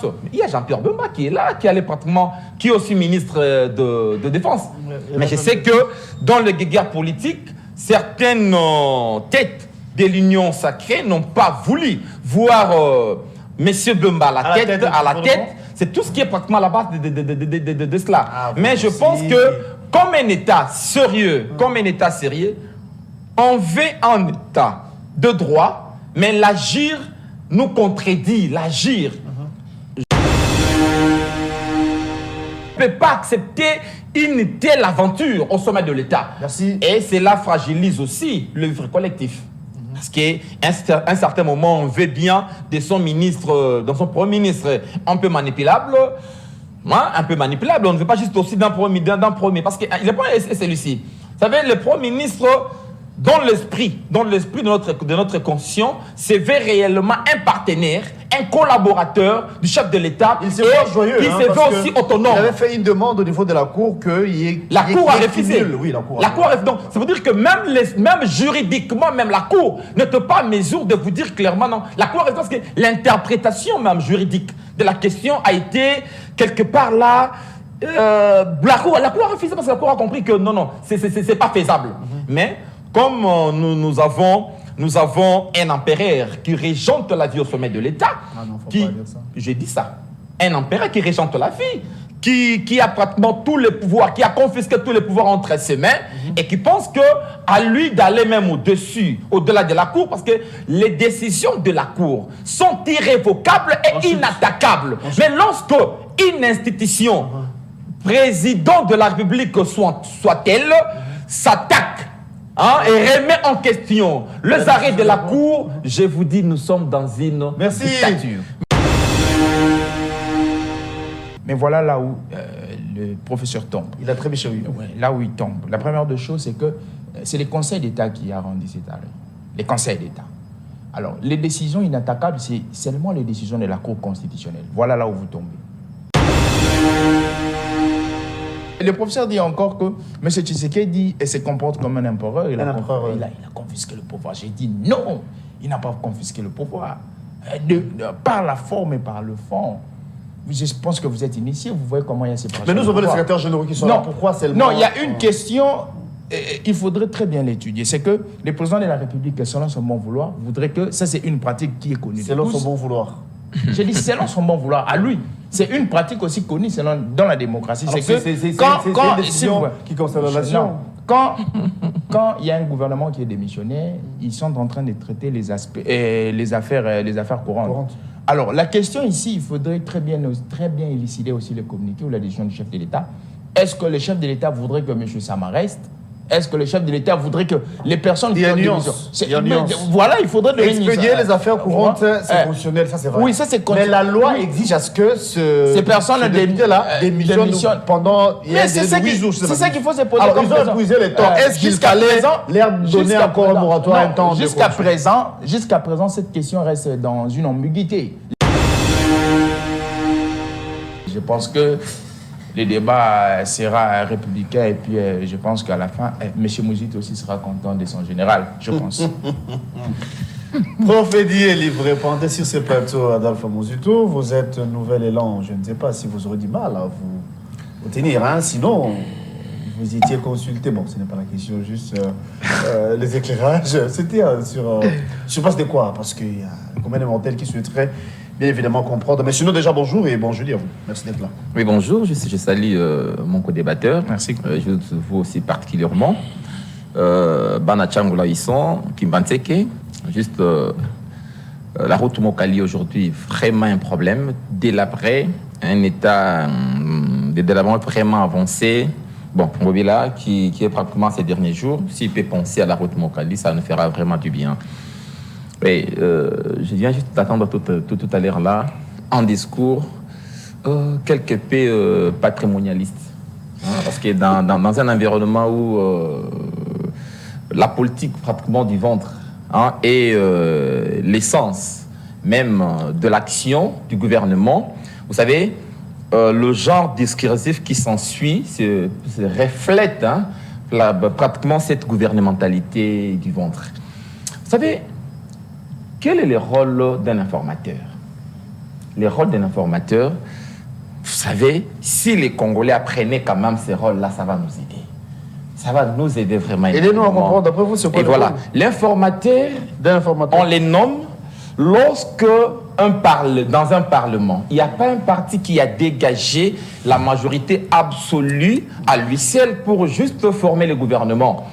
mars, il y a Jean-Pierre Bemba qui est là, qui est aussi ministre de Défense. Mais je sais que dans le guerre politique, certaines têtes de l'Union sacrée n'ont pas voulu voir M. Bemba à la tête. C'est tout ce qui est pratiquement à la base de cela. Mais je pense que comme un État sérieux, on veut un État de droit, mais l'agir nous contredit, l'agir. Je ne peux pas accepter une telle aventure au sommet de l'État. Merci. Et cela fragilise aussi le vivre collectif. Parce qu'à un certain moment, on veut bien de son ministre, dans son premier ministre, un peu manipulable. Un peu manipulable. On ne veut pas juste aussi d'un premier. Parce qu'il n'est pas celui-ci. Vous savez, le premier ministre, dans l'esprit de notre conscience, se veut réellement un partenaire, un collaborateur du chef de l'État. Il se veut joyeux. Il se veut aussi autonome. Il avait fait une demande au niveau de la Cour qu'il y ait... La Cour a refusé. Oui, la Cour a refusé. Donc, ça veut dire que même juridiquement, même la Cour n'est pas en mesure de vous dire clairement non. La Cour a refusé parce que l'interprétation même juridique de la question a été quelque part là... la Cour a refusé parce que la Cour a compris que non, c'est pas faisable. Mais comme nous avons un empereur qui régente la vie au sommet de l'État, j'ai dit ça, un empereur qui régente la vie, qui a pratiquement tous les pouvoirs, qui a confisqué tous les pouvoirs entre ses mains, et qui pense que à lui d'aller même au-dessus, au-delà de la Cour, parce que les décisions de la Cour sont irrévocables et inattaquables. Mais lorsque une institution, président de la République soit-elle, s'attaque et remet en question les arrêts de la Cour, je vous dis, nous sommes dans une dictature. Mais voilà là où le professeur tombe. Il a très bien choisi. Ouais, là où il tombe. La première des choses, c'est que c'est le Conseil d'État qui a rendu cet arrêt. Les conseils d'État. Alors, les décisions inattaquables, c'est seulement les décisions de la Cour constitutionnelle. Voilà là où vous tombez. Le professeur dit encore que M. Tshisekedi se comporte comme un empereur. Il a confisqué le pouvoir. J'ai dit non, il n'a pas confisqué le pouvoir. Par la forme et par le fond. Je pense que vous êtes initié, vous voyez comment il y a ces projets. Mais nous avons les secrétaires généraux qui sont là. Pourquoi seulement... Non, il y a une question, il faudrait très bien l'étudier. C'est que le président de la République, selon son bon vouloir, voudrait que... Ça, c'est une pratique qui est connue. Selon son bon vouloir. Je dis selon son bon vouloir, à lui. C'est une pratique aussi connue dans la démocratie. C'est une décision qui concerne la nation. Quand il y a un gouvernement qui est démissionnaire, ils sont en train de traiter les affaires courantes. Alors, la question ici, il faudrait très bien élucider aussi le communiqué ou la décision du chef de l'État. Est-ce que le chef de l'État voudrait que M. Sama reste? Est-ce que le chef de l'État voudrait que les personnes qui ont démission... Voilà, il faudrait de expédier les affaires courantes, c'est constitutionnel, ça c'est vrai. Oui, ça c'est constitutionnel. Mais la loi exige à ce que ces personnes démissionnent pendant 8 jours. C'est ça qu'il faut se poser comme question. Alors, ils ont épuisé les temps. Est-ce qu'il fallait leur donner encore un moratoire, un temps? Jusqu'à présent, cette question reste dans une ambiguïté. Je pense que le débat sera républicain et puis je pense qu'à la fin, M. Mouzit aussi sera content de son général, je pense. Prof Eddy est livré. Pendant sur ce plateau, Adolphe Mouzitou, vous êtes nouvel élan. Je ne sais pas si vous aurez du mal à vous tenir. Sinon, vous étiez consulté. Bon, ce n'est pas la question, juste les éclairages. C'était sur... je ne sais pas de quoi, parce qu'il y a combien de mortels qui souhaiteraient bien évidemment comprendre. Mais sinon, déjà, bonjour et bon jeudi à vous. Merci d'être là. Oui, bonjour. Je salue mon co-débatteur. Merci. Je vous aussi particulièrement. Banachangula Isson, Kimbanseke. Juste la route Mokali aujourd'hui, vraiment un problème. Dès l'après, un état de développement vraiment avancé. Bon, Mobila, qui est pratiquement ces derniers jours, s'il peut penser à la route Mokali, ça nous fera vraiment du bien. Oui, je viens juste d'attendre tout à l'heure là, un discours quelque peu patrimonialiste. Parce que dans un environnement où la politique pratiquement du ventre est l'essence même de l'action du gouvernement, vous savez, le genre discursif qui s'ensuit reflète pratiquement cette gouvernementalité du ventre. Vous savez, quel est le rôle d'un informateur? le rôle d'un informateur, vous savez, si les Congolais apprenaient quand même ces rôles-là, ça va nous aider. Ça va nous aider vraiment. Aidez-nous à comprendre, d'après vous, c'est quoi et le voilà, rôle l'informateur, d'un informateur? on les nomme lorsque dans un parlement, il n'y a pas un parti qui a dégagé la majorité absolue à lui seul pour juste former le gouvernement.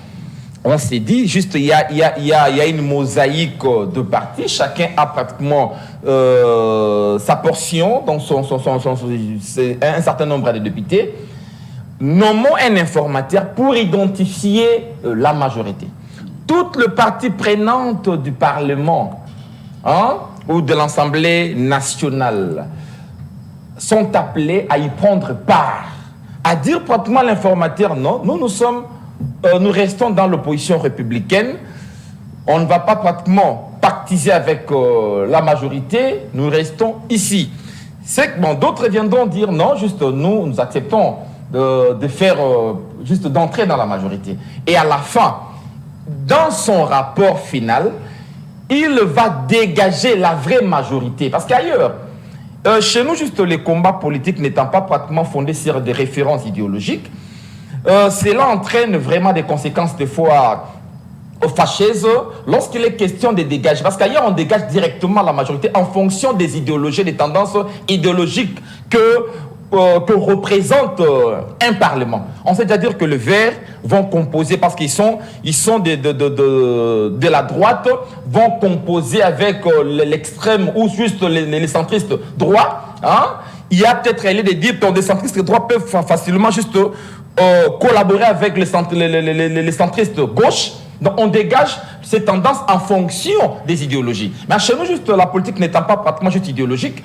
On s'est dit, juste, il y a une mosaïque de partis, chacun a pratiquement sa portion, donc c'est un certain nombre de députés. Nommons un informateur pour identifier la majorité. Toutes les parties prenantes du Parlement ou de l'Assemblée nationale sont appelées à y prendre part, à dire pratiquement à l'informateur, non, nous restons dans l'opposition républicaine, on ne va pas pratiquement pactiser avec la majorité, nous restons ici. C'est que bon, d'autres viendront dire non, juste nous acceptons de faire, juste d'entrer dans la majorité. Et à la fin, dans son rapport final, il va dégager la vraie majorité. Parce qu'ailleurs, chez nous, juste les combats politiques n'étant pas pratiquement fondés sur des références idéologiques, cela entraîne vraiment des conséquences des fois fâcheuses lorsqu'il est question de dégager. Parce qu'ailleurs, on dégage directement la majorité en fonction des idéologies, des tendances idéologiques que représente un parlement. On sait déjà dire que les Verts vont composer, parce qu'ils sont de la droite, vont composer avec l'extrême ou juste les centristes droits. Il y a peut-être lieu de dire que les centristes droits peuvent facilement juste collaborer avec les centristes gauche. Donc on dégage ces tendances en fonction des idéologies. Mais chez nous, juste la politique n'étant pas pratiquement juste idéologique,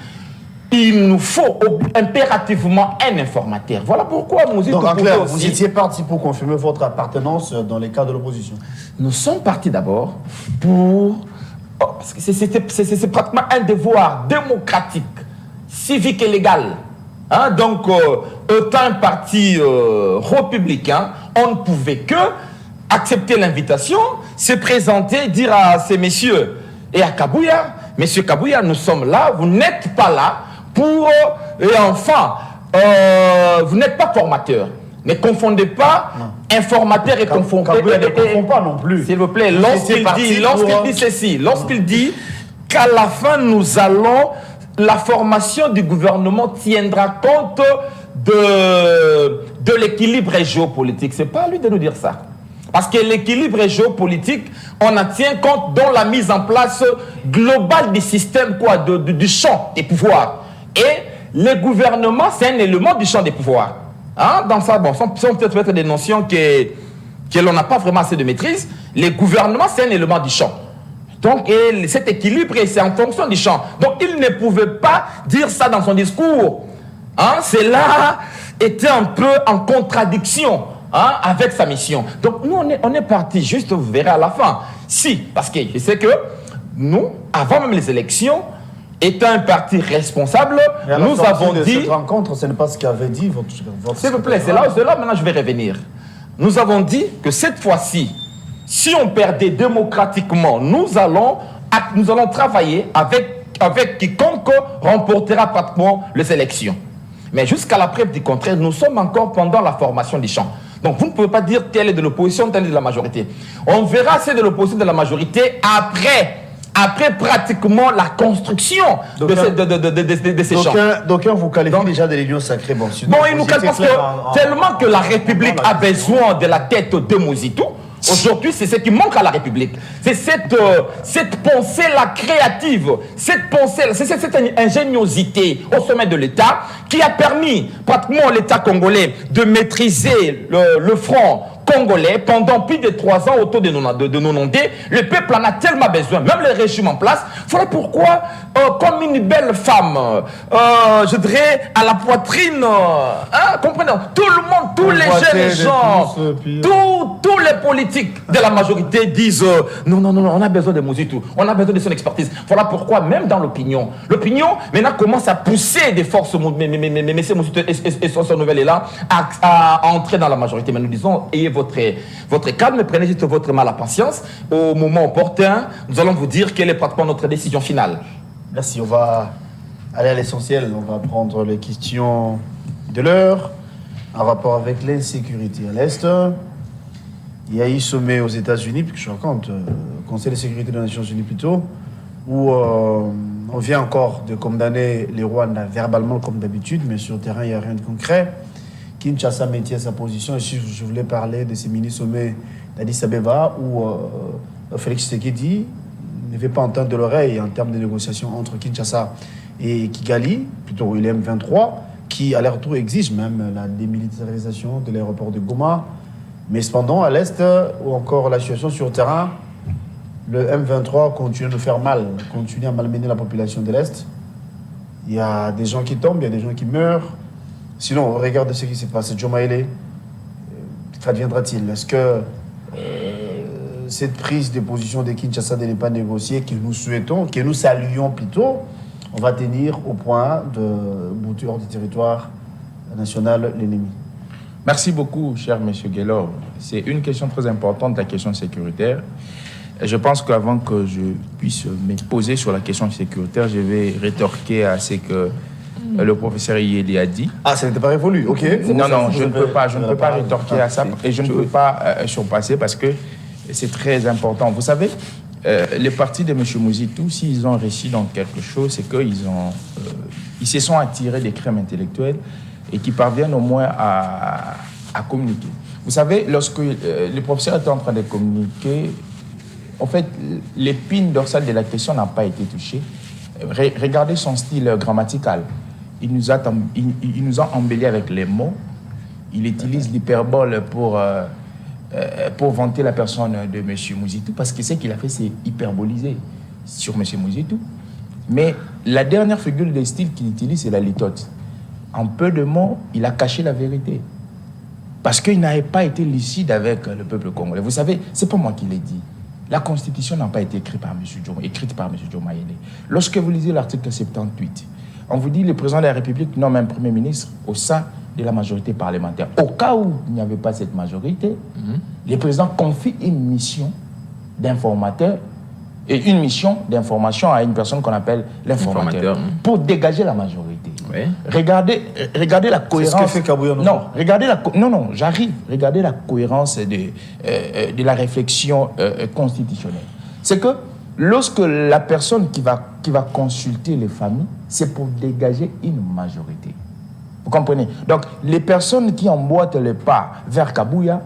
il nous faut impérativement un informateur. Voilà pourquoi nous Donc en clair, vous étiez parti pour confirmer votre appartenance dans les cas de l'opposition. Nous sommes partis d'abord pour... parce que c'est pratiquement un devoir démocratique, civique et légal. Donc, étant un parti républicain, on ne pouvait que accepter l'invitation, se présenter, dire à ces messieurs et à Kabouya, Monsieur Kabouya, nous sommes là, vous n'êtes pas là pour... et enfin, vous n'êtes pas formateur. Ne confondez pas informateur et confondateur. Kabouya ne confond pas non plus. S'il vous plaît, lorsqu'il dit ceci, lorsqu'il dit qu'à la fin, nous allons... la formation du gouvernement tiendra compte de l'équilibre géopolitique. Ce n'est pas à lui de nous dire ça. Parce que l'équilibre géopolitique, on en tient compte dans la mise en place globale du système, du champ des pouvoirs. Et le gouvernement, c'est un élément du champ des pouvoirs. Dans ça, bon, sont peut-être des notions que l'on n'a pas vraiment assez de maîtrise. Le gouvernement, c'est un élément du champ. Donc, cet équilibre, c'est en fonction du champ. Donc, il ne pouvait pas dire ça dans son discours. Cela était un peu en contradiction avec sa mission. Donc, nous, on est parti, juste, vous verrez à la fin. Si, parce que je sais que nous, avant même les élections, étant un parti responsable, nous avons dit... Cette rencontre, ce n'est pas ce qu'avait dit votre... S'il vous plaît, c'est là maintenant je vais revenir. Nous avons dit que cette fois-ci, si on perdait démocratiquement, nous allons travailler avec quiconque remportera pratiquement les élections. Mais jusqu'à la preuve du contraire, nous sommes encore pendant la formation des champs. Donc vous ne pouvez pas dire tel est de l'opposition, tel est de la majorité. On verra c'est de l'opposition, de la majorité après pratiquement la construction de ces champs. D'aucuns vous qualifient déjà de l'union sacrée. Bon, ils nous qualifient parce que tellement que la République a besoin de la tête de Mozito. Aujourd'hui, c'est ce qui manque à la République. C'est cette pensée-là créative, cette pensée, c'est cette ingéniosité au sommet de l'État qui a permis pratiquement à l'État congolais de maîtriser le front congolais pendant plus de 3 ans autour de Nonondé. Le peuple en a tellement besoin, même les régimes en place. Voilà pourquoi, comme une belle femme, je dirais à la poitrine, comprenez, tout le monde, tous les jeunes gens, tous les politiques de la majorité disent non, on a besoin de Mozito, on a besoin de son expertise. Voilà pourquoi, même dans l'opinion maintenant commence à pousser des forces, mais M. Mozito et son nouvel élan à entrer dans la majorité. Mais nous disons, ayez votre calme, prenez juste votre mal à patience. Au moment opportun, nous allons vous dire quelle est pratiquement notre décision finale. Merci, on va Allez à l'essentiel, on va prendre les questions de l'heure en rapport avec l'insécurité à l'Est. Il y a eu sommet aux États-Unis, puis je raconte, Conseil de sécurité des Nations Unies plutôt, où on vient encore de condamner les Rwandais verbalement comme d'habitude, mais sur le terrain, il n'y a rien de concret. Kinshasa maintient sa position. Et si je voulais parler de ces mini-sommets d'Addis Abeba, où Félix Tshisekedi ne veut pas entendre de l'oreille en termes de négociations entre Kinshasa et Kigali, plutôt le M23, qui à leur tour exige même la démilitarisation de l'aéroport de Goma. Mais cependant, à l'Est, ou encore la situation sur le terrain, le M23 continue de faire mal, continue à malmener la population de l'Est. Il y a des gens qui tombent, il y a des gens qui meurent. Sinon, regarde ce qui s'est passé. Joe Maele, qu'adviendra-t-il? Est-ce que cette prise de position de Kinshasa de ne pas négocier, que nous souhaitons, que nous saluons plutôt, on va tenir au point de bouter hors du territoire national l'ennemi? Merci beaucoup, cher monsieur Guélor. C'est une question très importante, la question sécuritaire. Je pense qu'avant que je puisse me poser sur la question sécuritaire, je vais rétorquer à ce que le professeur Yéli a dit. Ah, ça n'était pas révolu, ok. Non, je ne peux pas rétorquer à ça et je ne peux pas surpasser parce que c'est très important. Vous savez, les partis de M. Mouzitou, s'ils ont réussi dans quelque chose, c'est qu'ils se sont attirés des crèmes intellectuelles et qui parviennent au moins à communiquer. Vous savez, lorsque le professeur était en train de communiquer, en fait, l'épine dorsale de la question n'a pas été touchée. Regardez son style grammatical. Il nous a embelli avec les mots. Il utilise l'hyperbole pour vanter la personne de M. Mouzitou, parce que ce qu'il a fait, c'est hyperboliser sur M. Mouzitou. Mais la dernière figure de style qu'il utilise, c'est la litote. En peu de mots, il a caché la vérité. Parce qu'il n'avait pas été lucide avec le peuple congolais. Vous savez, ce n'est pas moi qui l'ai dit. La Constitution n'a pas été écrite par M. Joe Maele. Lorsque vous lisez l'article 78, on vous dit que le président de la République nomme un premier ministre au sein de la majorité parlementaire. Au cas où il n'y avait pas cette majorité, le président confie une mission d'informateur et une mission d'information à une personne qu'on appelle l'informateur pour dégager la majorité. Oui. Regardez la cohérence. C'est ce que fait Kabouya. J'arrive. Regardez la cohérence de la réflexion constitutionnelle. C'est que lorsque la personne qui va consulter les familles, c'est pour dégager une majorité. Vous comprenez? Donc, les personnes qui emboîtent le pas vers Kabouya,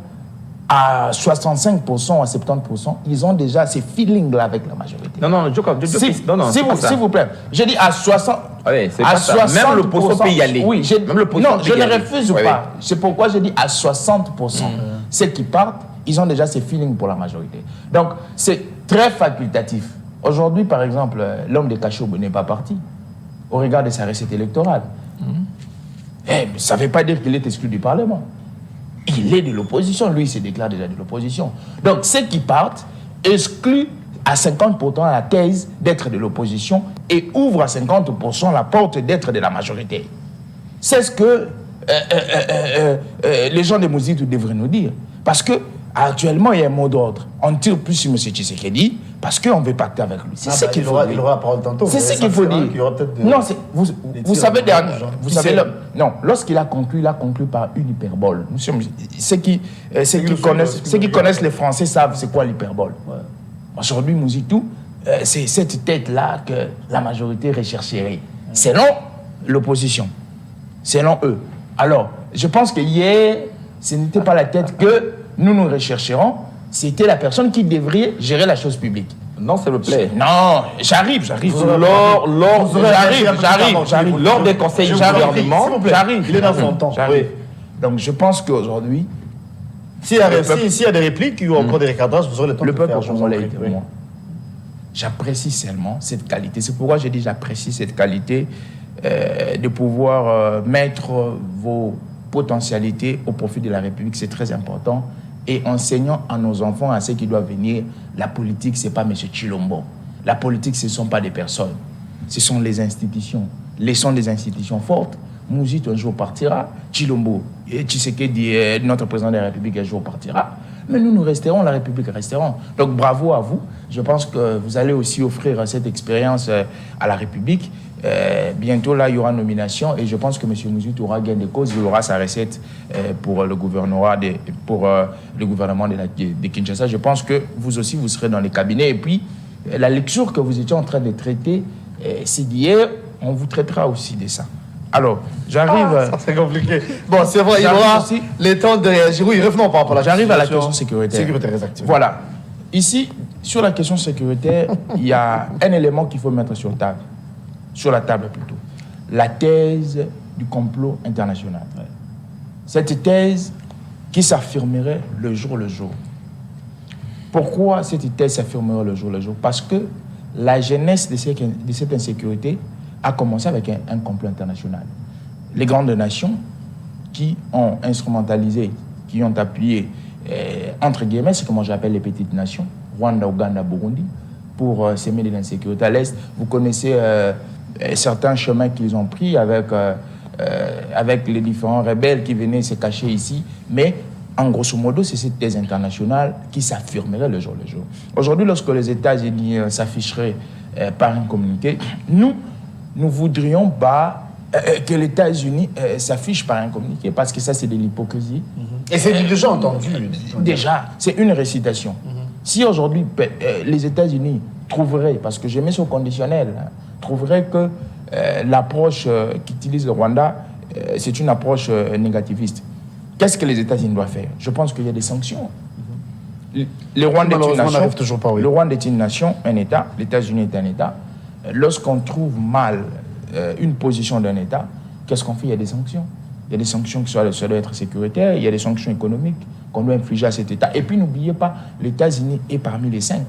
à 65%, à 70%, ils ont déjà ces feelings-là avec la majorité. S'il vous plaît, j'ai dit à 60%. Oui, c'est pas ça. Même l'opposition peut y aller. Oui, je ne refuse pas. C'est pourquoi j'ai dit à 60%. Ceux qui partent, ils ont déjà ces feelings pour la majorité. Donc, c'est très facultatif. Aujourd'hui, par exemple, l'homme de Kachoub n'est pas parti au regard de sa recette électorale. Ça ne veut pas dire qu'il est exclu du Parlement. Il est de l'opposition. Lui, il se déclare déjà de l'opposition. Donc, ceux qui partent excluent à 50% la thèse d'être de l'opposition et ouvrent à 50% la porte d'être de la majorité. C'est ce que les gens de Mouzitou devraient nous dire. Parce que actuellement, il y a un mot d'ordre. On tire plus sur M. Tshisekedi parce qu'on veut pacter avec lui. C'est ce qu'il faut dire. Il aura la parole tantôt. C'est ce qu'il faut dire. Non, vous savez, lorsqu'il a conclu par une hyperbole. Ceux qui connaissent les Français savent c'est quoi l'hyperbole. Ouais. Aujourd'hui, Mouzitou, c'est cette tête-là que la majorité rechercherait. Selon l'opposition. Selon eux. Alors, je pense que hier, ce n'était pas la tête que nous rechercherons, c'était la personne qui devrait gérer la chose publique. Non, s'il vous plaît. Non, j'arrive. Lors des conseils du gouvernement, j'arrive. Il est dans son temps. Oui. Donc, je pense qu'aujourd'hui... S'il y a des répliques ou encore des recadrages, vous aurez le temps de faire. Le peuple congolais, moi, j'apprécie seulement cette qualité. C'est pourquoi j'ai dit j'apprécie cette qualité de pouvoir mettre vos potentialités au profit de la République. C'est très important. Et enseignant à nos enfants, à ceux qui doivent venir, la politique, ce n'est pas M. Chilombo. La politique, ce ne sont pas des personnes. Ce sont les institutions. Laissons des institutions fortes. Mouzitou un jour partira. Chilombo, Tshisekedi, notre président de la République, un jour partira. Mais nous resterons, la République resterons. Donc bravo à vous. Je pense que vous allez aussi offrir cette expérience à la République bientôt, là, il y aura nomination et je pense que M. Mouzut aura gain de cause. Il aura sa recette pour le gouvernement de Kinshasa. Je pense que vous aussi, vous serez dans les cabinets. Et puis, la lecture que vous étiez en train de traiter, c'est d'hier, on vous traitera aussi de ça. Alors, j'arrive... ça c'est compliqué. Bon, c'est vrai, il y aura aussi les temps de réagir. Oui, revenons par rapport à la J'arrive à la question sécuritaire. Sécuritaire, exactement. Voilà. Ici, sur la question sécuritaire, il y a un élément qu'il faut mettre sur la table plutôt. La thèse du complot international. Ouais. Cette thèse qui s'affirmerait le jour le jour. Pourquoi cette thèse s'affirmerait le jour le jour? Parce que la genèse de cette insécurité a commencé avec un complot international. Les grandes nations qui ont instrumentalisé, qui ont appuyé, entre guillemets, ce que moi j'appelle les petites nations, Rwanda, Ouganda, Burundi, pour s'aimer de l'insécurité à l'Est. Vous connaissez certains chemins qu'ils ont pris avec les différents rebelles qui venaient se cacher ici, mais en grosso modo, c'est cette thèse internationale qui s'affirmerait le jour le jour. Aujourd'hui, lorsque les États-Unis s'afficheraient par un communiqué, nous voudrions pas que les États-Unis s'affichent par un communiqué, parce que ça, c'est de l'hypocrisie. Et c'est déjà entendu. Déjà, c'est une récitation. Si aujourd'hui, les États-Unis trouveraient, parce que je mets sur conditionnel, trouveraient que l'approche qu'utilise le Rwanda, c'est une approche négativiste, qu'est-ce que les États-Unis doivent faire? Je pense qu'il y a des sanctions. Le Rwanda est une nation, le Rwanda est une nation, un État, les États-Unis est un État. Lorsqu'on trouve mal une position d'un État, qu'est-ce qu'on fait? Il y a des sanctions. Il y a des sanctions qui doivent être sécuritaires, il y a des sanctions économiques qu'on doit infliger à cet État. Et puis n'oubliez pas, les États-Unis est parmi les 5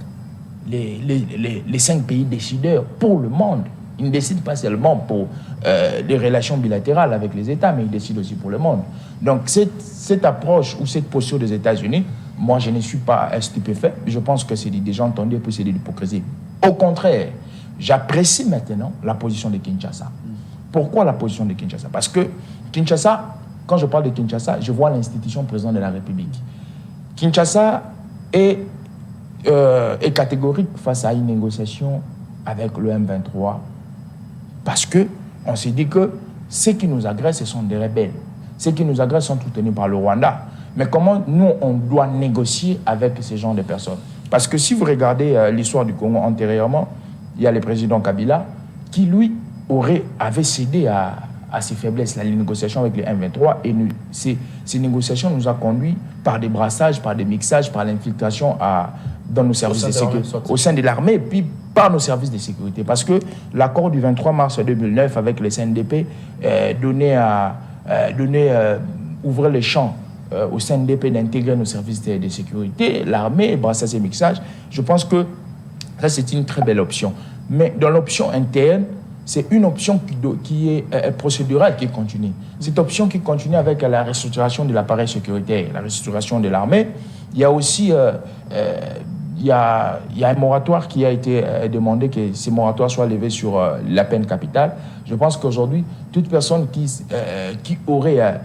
pays décideurs pour le monde. Ils ne décident pas seulement pour les relations bilatérales avec les États, mais ils décident aussi pour le monde. Donc cette approche ou cette posture des États-Unis, moi je ne suis pas stupéfait. Je pense que c'est déjà entendu et puis c'est de l'hypocrisie. Au contraire, j'apprécie maintenant la position de Kinshasa. Pourquoi la position de Kinshasa? Parce que Kinshasa, quand je parle de Kinshasa, je vois l'institution président de la République. Kinshasa est catégorique face à une négociation avec le M23 parce qu'on s'est dit que ceux qui nous agressent, ce sont des rebelles. Ceux qui nous agressent sont soutenus par le Rwanda. Mais comment nous, on doit négocier avec ces genres de personnes? Parce que si vous regardez l'histoire du Congo antérieurement, il y a le président Kabila qui, lui, avait cédé à ses faiblesses, la négociation avec les M23. Et ces négociations nous ont conduits par des brassages, par des mixages, par l'infiltration dans nos services de sécurité, au sein de l'armée, puis par nos services de sécurité. Parce que l'accord du 23 mars 2009 avec les CNDP ouvrait les champs au CNDP d'intégrer nos services de sécurité, l'armée, brassage et mixage. Je pense que ça, c'est une très belle option. Mais dans l'option interne, c'est une option qui est procédurale, qui continue. Cette option qui continue avec la restructuration de l'appareil sécuritaire, la restructuration de l'armée. Il y a aussi il y a un moratoire qui a été demandé, que ces moratoires soient levés sur la peine capitale. Je pense qu'aujourd'hui, toute personne qui aurait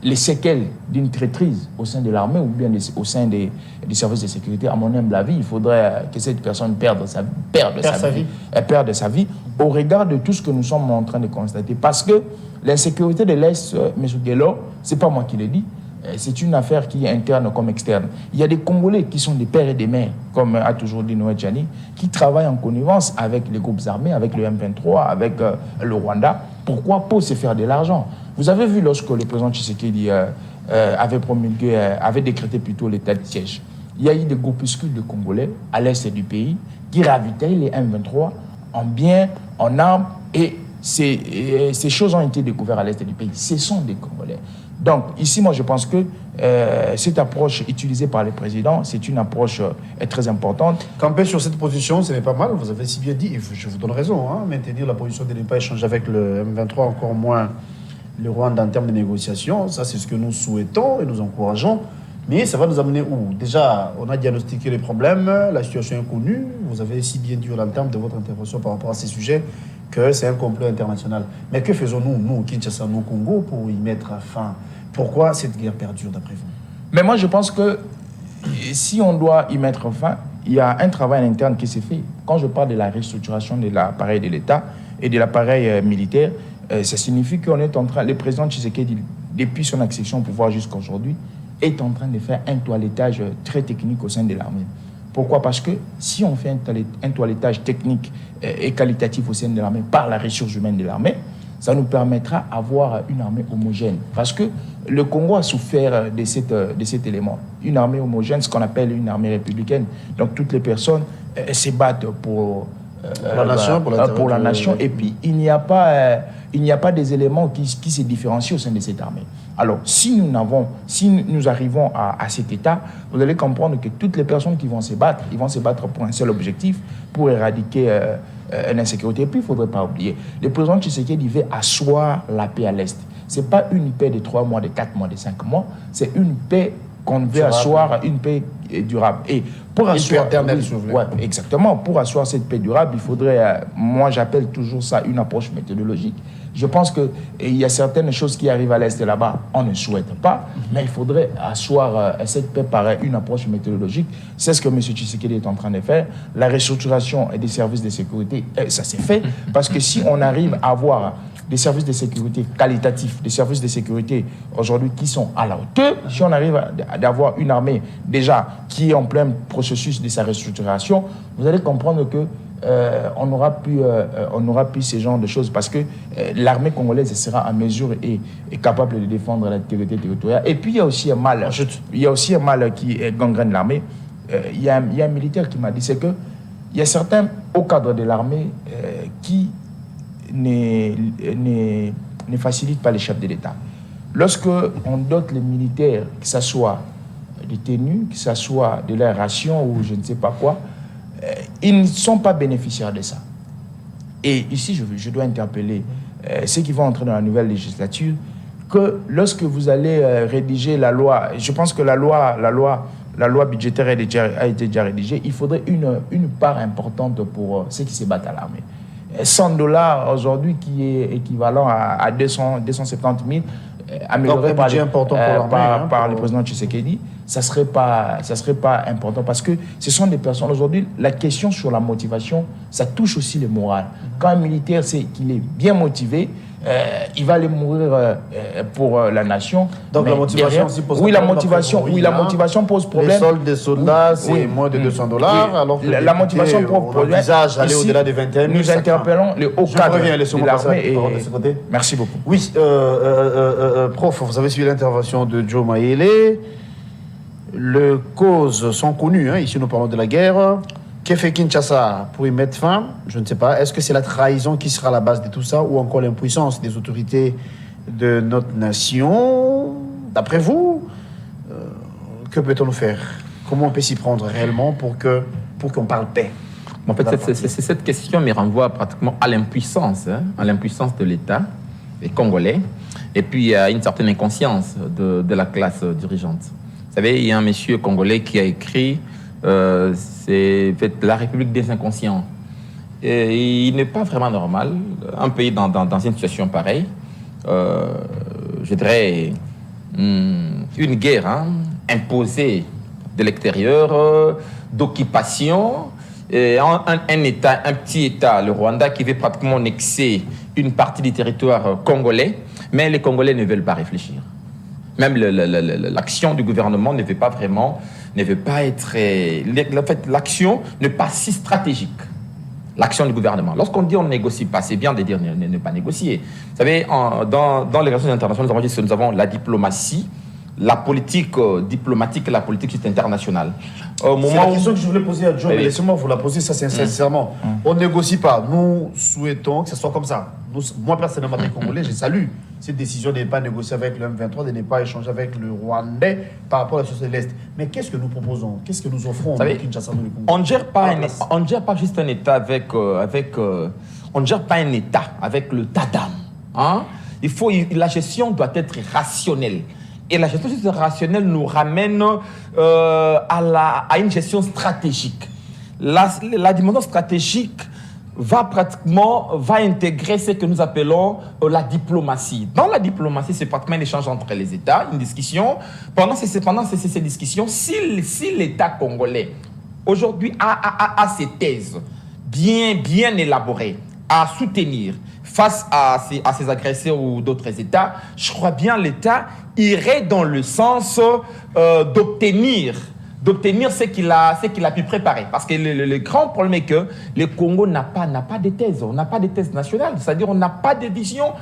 les séquelles d'une traîtrise au sein de l'armée ou bien au sein des services de sécurité, à mon humble avis, il faudrait que cette personne perde sa vie au regard de tout ce que nous sommes en train de constater. Parce que l'insécurité de l'Est, M. Guélo, ce n'est pas moi qui le dis, c'est une affaire qui est interne comme externe. Il y a des Congolais qui sont des pères et des mères, comme a toujours dit Noé Tchani, qui travaillent en connivence avec les groupes armés, avec le M23, avec le Rwanda. Pourquoi? Pour se faire de l'argent. Vous avez vu lorsque le président Tshisekedi avait décrété plutôt l'état de siège. Il y a eu des groupuscules de Congolais à l'est du pays qui ravitaillent les M23 en biens, en armes, et ces choses ont été découvertes à l'est du pays. Ce sont des Congolais. Donc, ici, moi, je pense que cette approche utilisée par le président, c'est une approche très importante. Camper sur cette position, ce n'est pas mal. Vous avez si bien dit, et je vous donne raison, hein, maintenir la position de ne pas échanger avec le M23, encore moins le Rwanda en termes de négociation. Ça, c'est ce que nous souhaitons et nous encourageons. Mais ça va nous amener où? Déjà, on a diagnostiqué les problèmes, la situation est connue. Vous avez si bien dit en termes de votre intervention par rapport à ces sujets que c'est un complot international. Mais que faisons-nous, nous, Kinshasa, nous, Congo, pour y mettre fin? Pourquoi cette guerre perdure, d'après vous? Mais moi, je pense que si on doit y mettre fin, il y a un travail interne qui s'est fait. Quand je parle de la restructuration de l'appareil de l'État, et de l'appareil militaire, ça signifie qu'on est en train, le président Tshisekedi, depuis son accession au pouvoir jusqu'à aujourd'hui, est en train de faire un toilettage très technique au sein de l'armée. Pourquoi? Parce que si on fait un toilettage technique et qualitatif au sein de l'armée par la ressource humaine de l'armée, ça nous permettra d'avoir une armée homogène. Parce que le Congo a souffert de cet élément. Une armée homogène, ce qu'on appelle une armée républicaine. Donc toutes les personnes se battent pour la nation. Et puis il n'y a pas des éléments qui se différencient au sein de cette armée. Alors, si nous arrivons à cet état, vous allez comprendre que toutes les personnes qui vont se battre, ils vont se battre pour un seul objectif, pour éradiquer l'insécurité. Et puis, il ne faudrait pas oublier, le président Tshisekedi veut asseoir la paix à l'Est. Ce n'est pas une paix de 3 mois, de 4 mois, de 5 mois, c'est une paix qu'on veut asseoir, une paix durable. Et pour asseoir, exactement, pour asseoir cette paix durable, il faudrait, moi j'appelle toujours ça une approche méthodologique. Je pense qu'il y a certaines choses qui arrivent à l'Est là-bas, on ne souhaite pas, mais il faudrait asseoir cette paix par une approche méthodologique. C'est ce que M. Tshisekedi est en train de faire. La restructuration des services de sécurité, ça s'est fait, parce que si on arrive à avoir des services de sécurité qualitatifs, des services de sécurité aujourd'hui qui sont à la hauteur, si on arrive à avoir une armée déjà qui est en plein processus de sa restructuration, vous allez comprendre que on n'aura plus ce genre de choses, parce que l'armée congolaise sera en mesure et capable de défendre l'intégrité territoriale. Et puis il y a aussi un mal qui gangrène l'armée. Il y a un militaire qui m'a dit, c'est que il y a certains hauts cadres de l'armée qui ne facilitent pas les chefs de l'État. Lorsque on dote les militaires, que ce soit des tenues, que ce soit de la ration ou je ne sais pas quoi, ils ne sont pas bénéficiaires de ça. Et ici, je dois interpeller ceux qui vont entrer dans la nouvelle législature, que lorsque vous allez rédiger la loi, je pense que la loi budgétaire a été déjà rédigée, il faudrait une part importante pour ceux qui se battent à l'armée. $100 aujourd'hui, qui est équivalent à 270 000, amélioré par le président Tshisekedi, ça serait pas important, parce que ce sont des personnes. Aujourd'hui, la question sur la motivation, ça touche aussi le moral. Quand un militaire sait qu'il est bien motivé, il va aller mourir pour la nation. Donc la motivation aussi pose problème. La motivation pose problème. Les soldes des soldats, c'est moins de $200, alors que la motivation pose problème. Envisage aller au-delà des 21 000. Nous interpellons les hauts cadres de l'armée. Merci beaucoup. Oui, prof, vous avez suivi l'intervention de Joe Mayele. Les causes sont connues, hein. Ici nous parlons de la guerre. Qu'est fait Kinshasa pour y mettre fin? Je ne sais pas. Est-ce que c'est la trahison qui sera à la base de tout ça, ou encore l'impuissance des autorités de notre nation? D'après vous, que peut-on faire? Comment on peut s'y prendre réellement pour qu'on parle paix? En fait, cette question me renvoie pratiquement à l'impuissance, de l'État, des Congolais, et puis à une certaine inconscience de la classe dirigeante. Vous savez, il y a un monsieur congolais qui a écrit c'est la République des inconscients. Et il n'est pas vraiment normal, un pays dans une situation pareille, je dirais une guerre imposée de l'extérieur, d'occupation, et un petit État, le Rwanda, qui veut pratiquement annexer une partie du territoire congolais, mais les Congolais ne veulent pas réfléchir. Même l'action du gouvernement ne veut pas être... l'action n'est pas si stratégique. L'action du gouvernement. Lorsqu'on dit on ne négocie pas, c'est bien de dire ne pas négocier. Vous savez, dans les relations internationales, nous avons dit que nous avons la diplomatie, la politique diplomatique et la politique internationale. C'est la question que je voulais poser à Joe, mais laissez-moi vous la poser, ça c'est sincèrement. On ne négocie pas. Nous souhaitons que ce soit comme ça. Moi, personnellement, les Congolais, je salue cette décision de ne pas négocier avec le M23, de ne pas échanger avec le Rwandais par rapport à la société de l'Est. Mais qu'est-ce que nous proposons? Qu'est-ce que nous offrons? On ne gère pas juste un État on ne gère pas un État avec le tadam. La gestion doit être rationnelle. Et la gestion rationnelle nous ramène à une gestion stratégique. La dimension stratégique va intégrer ce que nous appelons la diplomatie. Dans la diplomatie, c'est pratiquement un échange entre les États, une discussion. Pendant ces discussions, si l'État congolais aujourd'hui a ses thèses bien élaborées, à soutenir face à ces agresseurs ou d'autres États, je crois bien l'État irait dans le sens d'obtenir ce qu'il a pu préparer. Parce que le grand problème est que le Congo n'a pas de thèse. On n'a pas de thèse nationale. C'est-à-dire on n'a pas de vision.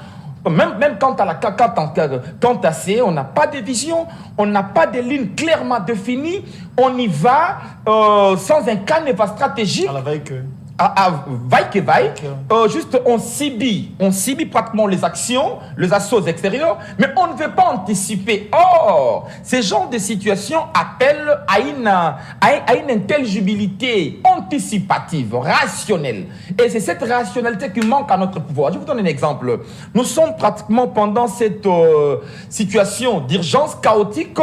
Même quant à C, on n'a pas de vision. On n'a pas de ligne clairement définie. On y va sans un canevas stratégique. À la veille que... vaille que vaille, juste on subit pratiquement les actions, les assauts extérieurs, mais on ne veut pas anticiper. Or, ces genres de situations appellent à une intelligibilité anticipative, rationnelle. Et c'est cette rationalité qui manque à notre pouvoir. Je vous donne un exemple. Nous sommes pratiquement pendant cette situation d'urgence chaotique.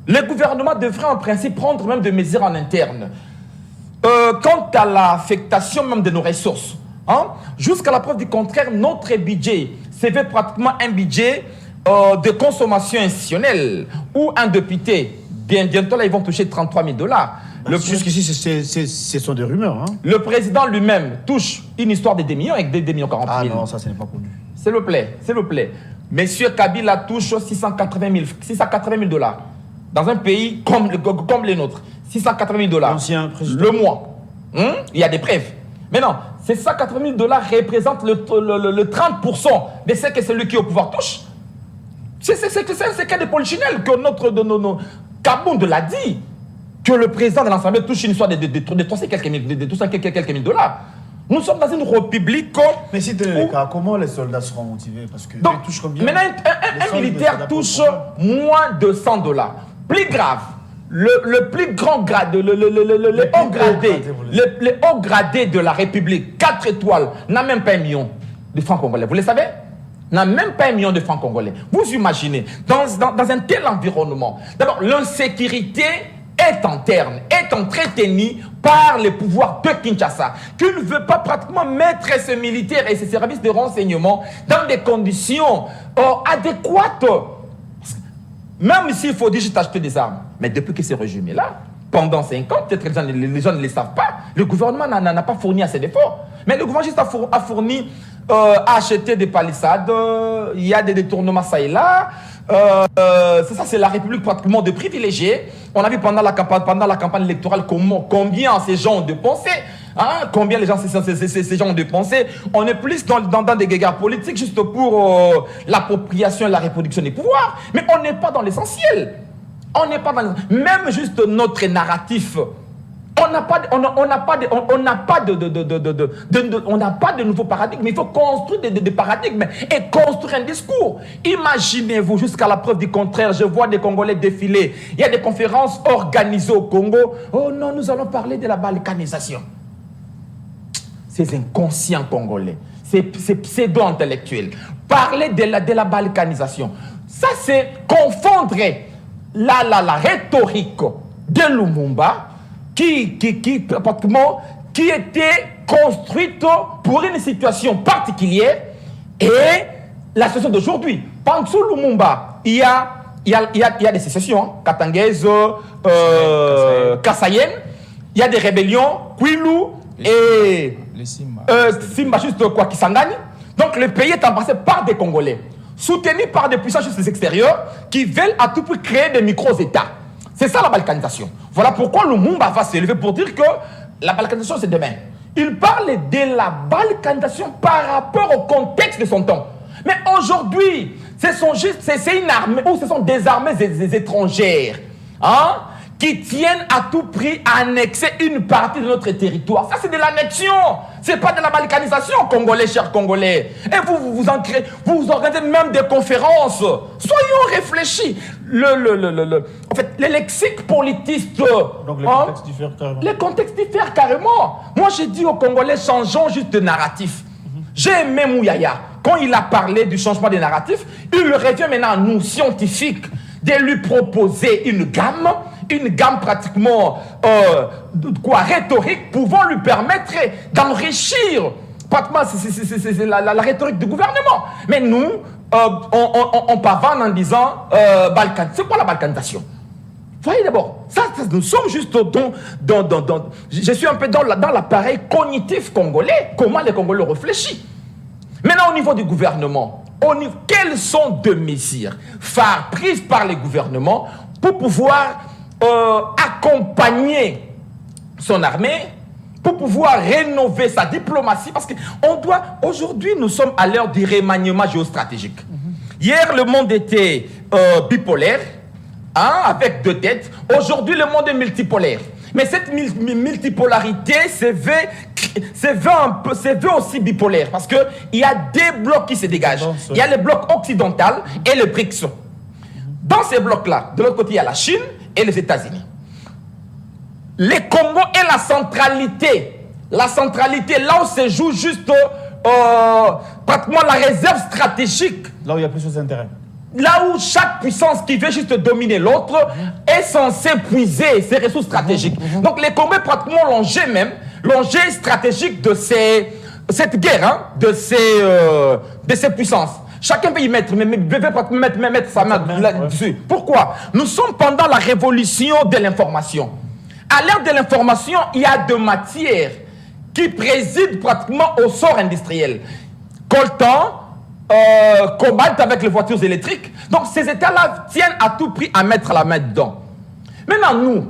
Le gouvernement devrait en principe prendre même des mesures en interne. Quant à l'affectation même de nos ressources, jusqu'à la preuve du contraire, notre budget c'est pratiquement un budget de consommation institutionnelle où un député, bientôt là, ils vont toucher $33,000. Jusqu'ici, ce sont des rumeurs. Le président lui-même touche une histoire de 2 millions avec 2,40 millions. Ah non, ça, ce n'est pas connu. S'il vous plaît. Monsieur Kabila touche $680,000 dans un pays comme les nôtres. $680,000 L'ancien président. le mois. Il y a des preuves. Mais non, ces $180,000 représentent le 30% de ce que celui qui est au pouvoir touche. C'est un cas de polichinelle que notre Kabound l'a dit. Que le président de l'Assemblée touche une histoire de 300 quelques mille dollars. Nous sommes dans une république. Mais si tel est le cas, comment les soldats seront motivés? Parce que donc, touchent combien? maintenant, un militaire touche moins de $100. Plus grave, le plus grand grade, le haut gradé de la République, 4 étoiles, n'a même pas 1 million de francs congolais. Vous le savez? N'a même pas 1 million de francs congolais. Vous imaginez, dans un tel environnement, d'abord, l'insécurité est interne, est entretenue par les pouvoirs de Kinshasa, qui ne veut pas pratiquement mettre ces militaires et ces services de renseignement dans des conditions adéquates. Même s'il faut dire juste acheter des armes. Mais depuis que ce régime est là, pendant 5 ans, peut-être que les gens ne le savent pas, le gouvernement n'a pas fourni assez d'efforts. Mais le gouvernement juste a fourni, a acheté des palissades, il y a des détournements ça et là. C'est la République pratiquement de privilégiés. On a vu pendant la campagne électorale combien ces gens ont dépensé. Combien les gens, ces gens ont dépensé. On est plus dans des guéguerres politiques juste pour l'appropriation et la reproduction des pouvoirs. Mais on n'est pas dans l'essentiel. Même juste notre narratif. On n'a pas de nouveau paradigme. Il faut construire des paradigmes et construire un discours. Imaginez-vous, jusqu'à la preuve du contraire, je vois des Congolais défiler. Il y a des conférences organisées au Congo. Oh non, nous allons parler de la balkanisation. Ces inconscients congolais, ces pseudo-intellectuels. Parler de la balkanisation. Ça, c'est confondre la rhétorique de Lumumba qui était construite pour une situation particulière et la situation d'aujourd'hui. Pendant Lumumba, il y a des sécessions, Katangaises, Kassayen, il y a des rébellions, Kwilu et Simba, juste quoi, Kisangani. Donc le pays est embrassé par des Congolais, soutenus par des puissances extérieures qui veulent à tout prix créer des micro-États. C'est ça la balkanisation. Voilà pourquoi Lumumba va s'élever pour dire que la balkanisation c'est demain. Il parle de la balkanisation par rapport au contexte de son temps. Mais aujourd'hui, c'est une armée, ou ce sont des armées étrangères qui tiennent à tout prix à annexer une partie de notre territoire. Ça, c'est de l'annexion. C'est pas de la balkanisation, Congolais, chers Congolais. Et vous organisez même des conférences. Soyons réfléchis. En fait, les lexiques politistes... Donc, les contextes diffèrent carrément. Les contextes diffèrent carrément. Moi, j'ai dit aux Congolais, changeons juste de narratif. J'ai aimé Mouyaya. Quand il a parlé du changement des narratifs, il revient maintenant à nous, scientifiques, de lui proposer une gamme pratiquement rhétorique pouvant lui permettre d'enrichir pratiquement c'est la rhétorique du gouvernement. Mais nous, on pavane en disant Balkan. C'est quoi la balkanisation? Voyez d'abord, nous sommes juste je suis un peu dans l'appareil cognitif congolais, comment les Congolais réfléchissent. Maintenant, au niveau du gouvernement, quelles sont deux mesures phares prises par les gouvernements pour pouvoir accompagner son armée, pour pouvoir rénover sa diplomatie, parce que aujourd'hui, nous sommes à l'heure du remaniement géostratégique. Hier, le monde était bipolaire, avec deux têtes. Aujourd'hui, le monde est multipolaire. Mais cette multipolarité se veut aussi bipolaire, parce qu'il y a des blocs qui se dégagent. Il y a le bloc occidental et le BRICS. Dans ces blocs-là, de l'autre côté, il y a la Chine et les États-Unis. Les Congo et la centralité, là où se joue juste pratiquement la réserve stratégique. Là où il y a plus d'intérêt. Là où chaque puissance qui veut juste dominer l'autre est censée puiser ses ressources stratégiques. Donc les Congolais pratiquement l'enjeu stratégique de cette guerre, de ces puissances. Chacun peut y mettre sa main là-dessus. Pourquoi? Nous sommes pendant la révolution de l'information. À l'ère de l'information, il y a deux matières qui président pratiquement au sort industriel. Coltan, cobalt avec les voitures électriques. Donc ces États-là tiennent à tout prix à mettre la main dedans. Maintenant, nous,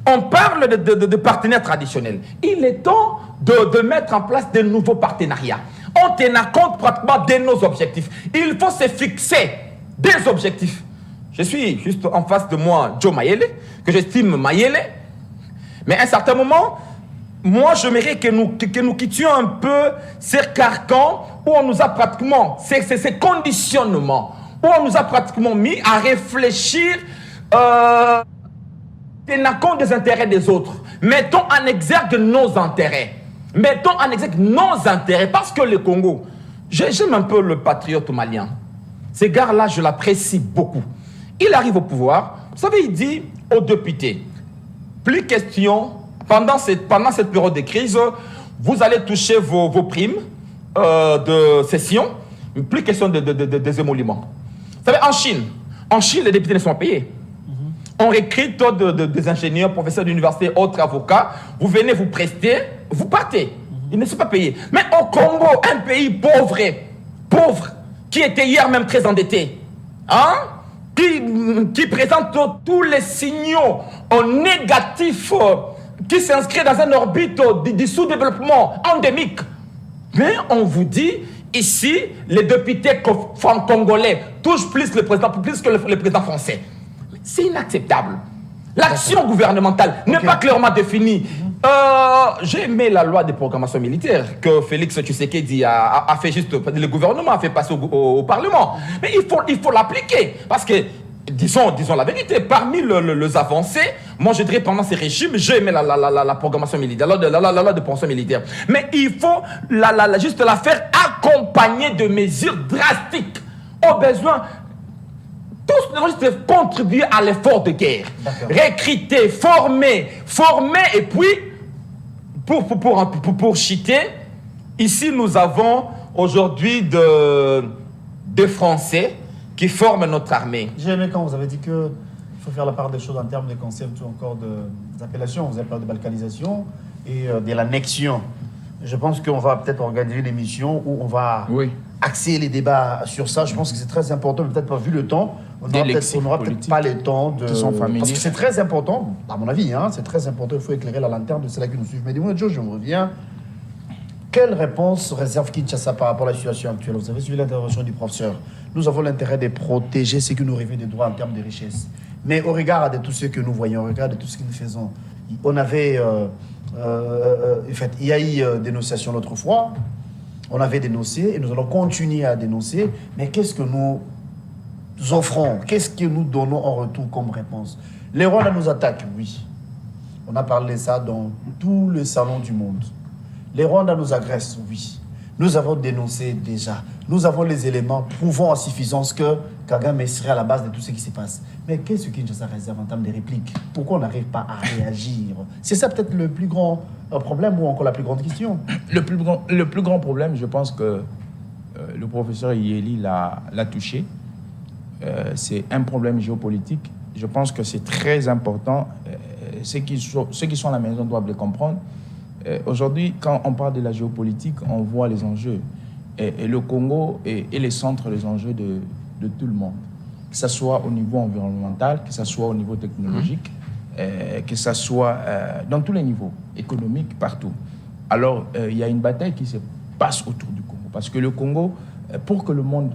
on parle de partenaires traditionnels. Il est temps de mettre en place de nouveaux partenariats. On tient compte pratiquement de nos objectifs. Il faut se fixer des objectifs. Je suis juste en face de moi, Joe Mayele, que j'estime Mayele. Mais à un certain moment, moi, j'aimerais que nous quittions un peu ces carcans où on nous a pratiquement, ces conditionnements, où on nous a pratiquement mis à réfléchir tenant compte des intérêts des autres. Mettons en exergue nos intérêts. Mettons en exergue nos intérêts. Parce que le Congo, j'aime un peu le patriote malien. Ce gars-là, je l'apprécie beaucoup. Il arrive au pouvoir. Vous savez, il dit aux députés, plus question, pendant cette période de crise, vous allez toucher vos primes de session, plus question des émoluments. Vous savez, en Chine, les députés ne sont pas payés. On recrute des ingénieurs, professeurs d'université, autres avocats. Vous venez vous prester, vous partez. Ils ne sont pas payés. Mais au Congo, un pays pauvre, qui était hier même très endetté, qui présente tous les signaux négatifs, qui s'inscrit dans une orbite du sous-développement endémique. Mais on vous dit, ici, les députés congolais touchent plus le président, plus que le président français. C'est inacceptable. L'action gouvernementale n'est pas clairement définie. J'ai aimé la loi de programmation militaire que Félix Tshisekedi a fait juste, le gouvernement a fait passer au Parlement. Mais il faut l'appliquer. Parce que, disons la vérité, parmi les avancées, moi je dirais pendant ces régimes, j'ai aimé la programmation militaire, la loi de programmation militaire. Mais il faut juste la faire accompagner de mesures drastiques. Au besoin, tous devons juste contribuer à l'effort de guerre. Recruter, former, et puis, pour chiter, ici nous avons aujourd'hui des Français qui forment notre armée. J'ai aimé quand vous avez dit qu'il faut faire la part des choses en termes de concepts ou encore d'appellations. Vous avez parlé de balkanisation et de l'annexion. Je pense qu'on va peut-être organiser une émission où on va axer les débats sur ça. Je pense que c'est très important, peut-être pas vu le temps. On n'aura peut-être pas le temps de... Parce que c'est très important, à mon avis, c'est très important. Il faut éclairer la lanterne de ceux-là qui nous suivent. Mais dis-moi, Joe, je me reviens. Quelle réponse réserve Kinshasa par rapport à la situation actuelle? Vous avez suivi l'intervention du professeur. Nous avons l'intérêt de protéger ce qui nous revient des droits en termes de richesse. Mais au regard de tout ce que nous voyons, au regard de tout ce que nous faisons, on avait... en fait, il y a eu dénonciation l'autre fois. On avait dénoncé et nous allons continuer à dénoncer. Mais qu'est-ce que nous offrons? Qu'est-ce que nous donnons en retour comme réponse? Les Rwandais nous attaquent, oui. On a parlé de ça dans tous les salons du monde. Les Rwandais nous agressent, oui. Nous avons dénoncé déjà. Nous avons les éléments prouvant à suffisance que Kagame serait à la base de tout ce qui se passe. Mais qu'est-ce que Kinshasa réserve en termes de répliques? Pourquoi on n'arrive pas à réagir? C'est ça peut-être le plus grand problème ou encore la plus grande question? Le plus grand problème, je pense que le professeur Yeli l'a touché. C'est un problème géopolitique je pense que c'est très important. Ceux qui sont à la maison doivent le comprendre. Aujourd'hui, quand on parle de la géopolitique, on voit les enjeux. Et le Congo est le centre des enjeux de tout le monde. Que ce soit au niveau environnemental, que ce soit au niveau technologique, que ce soit dans tous les niveaux, économiques, partout. Alors, il y a une bataille qui se passe autour du Congo. Parce que le Congo, pour que le monde...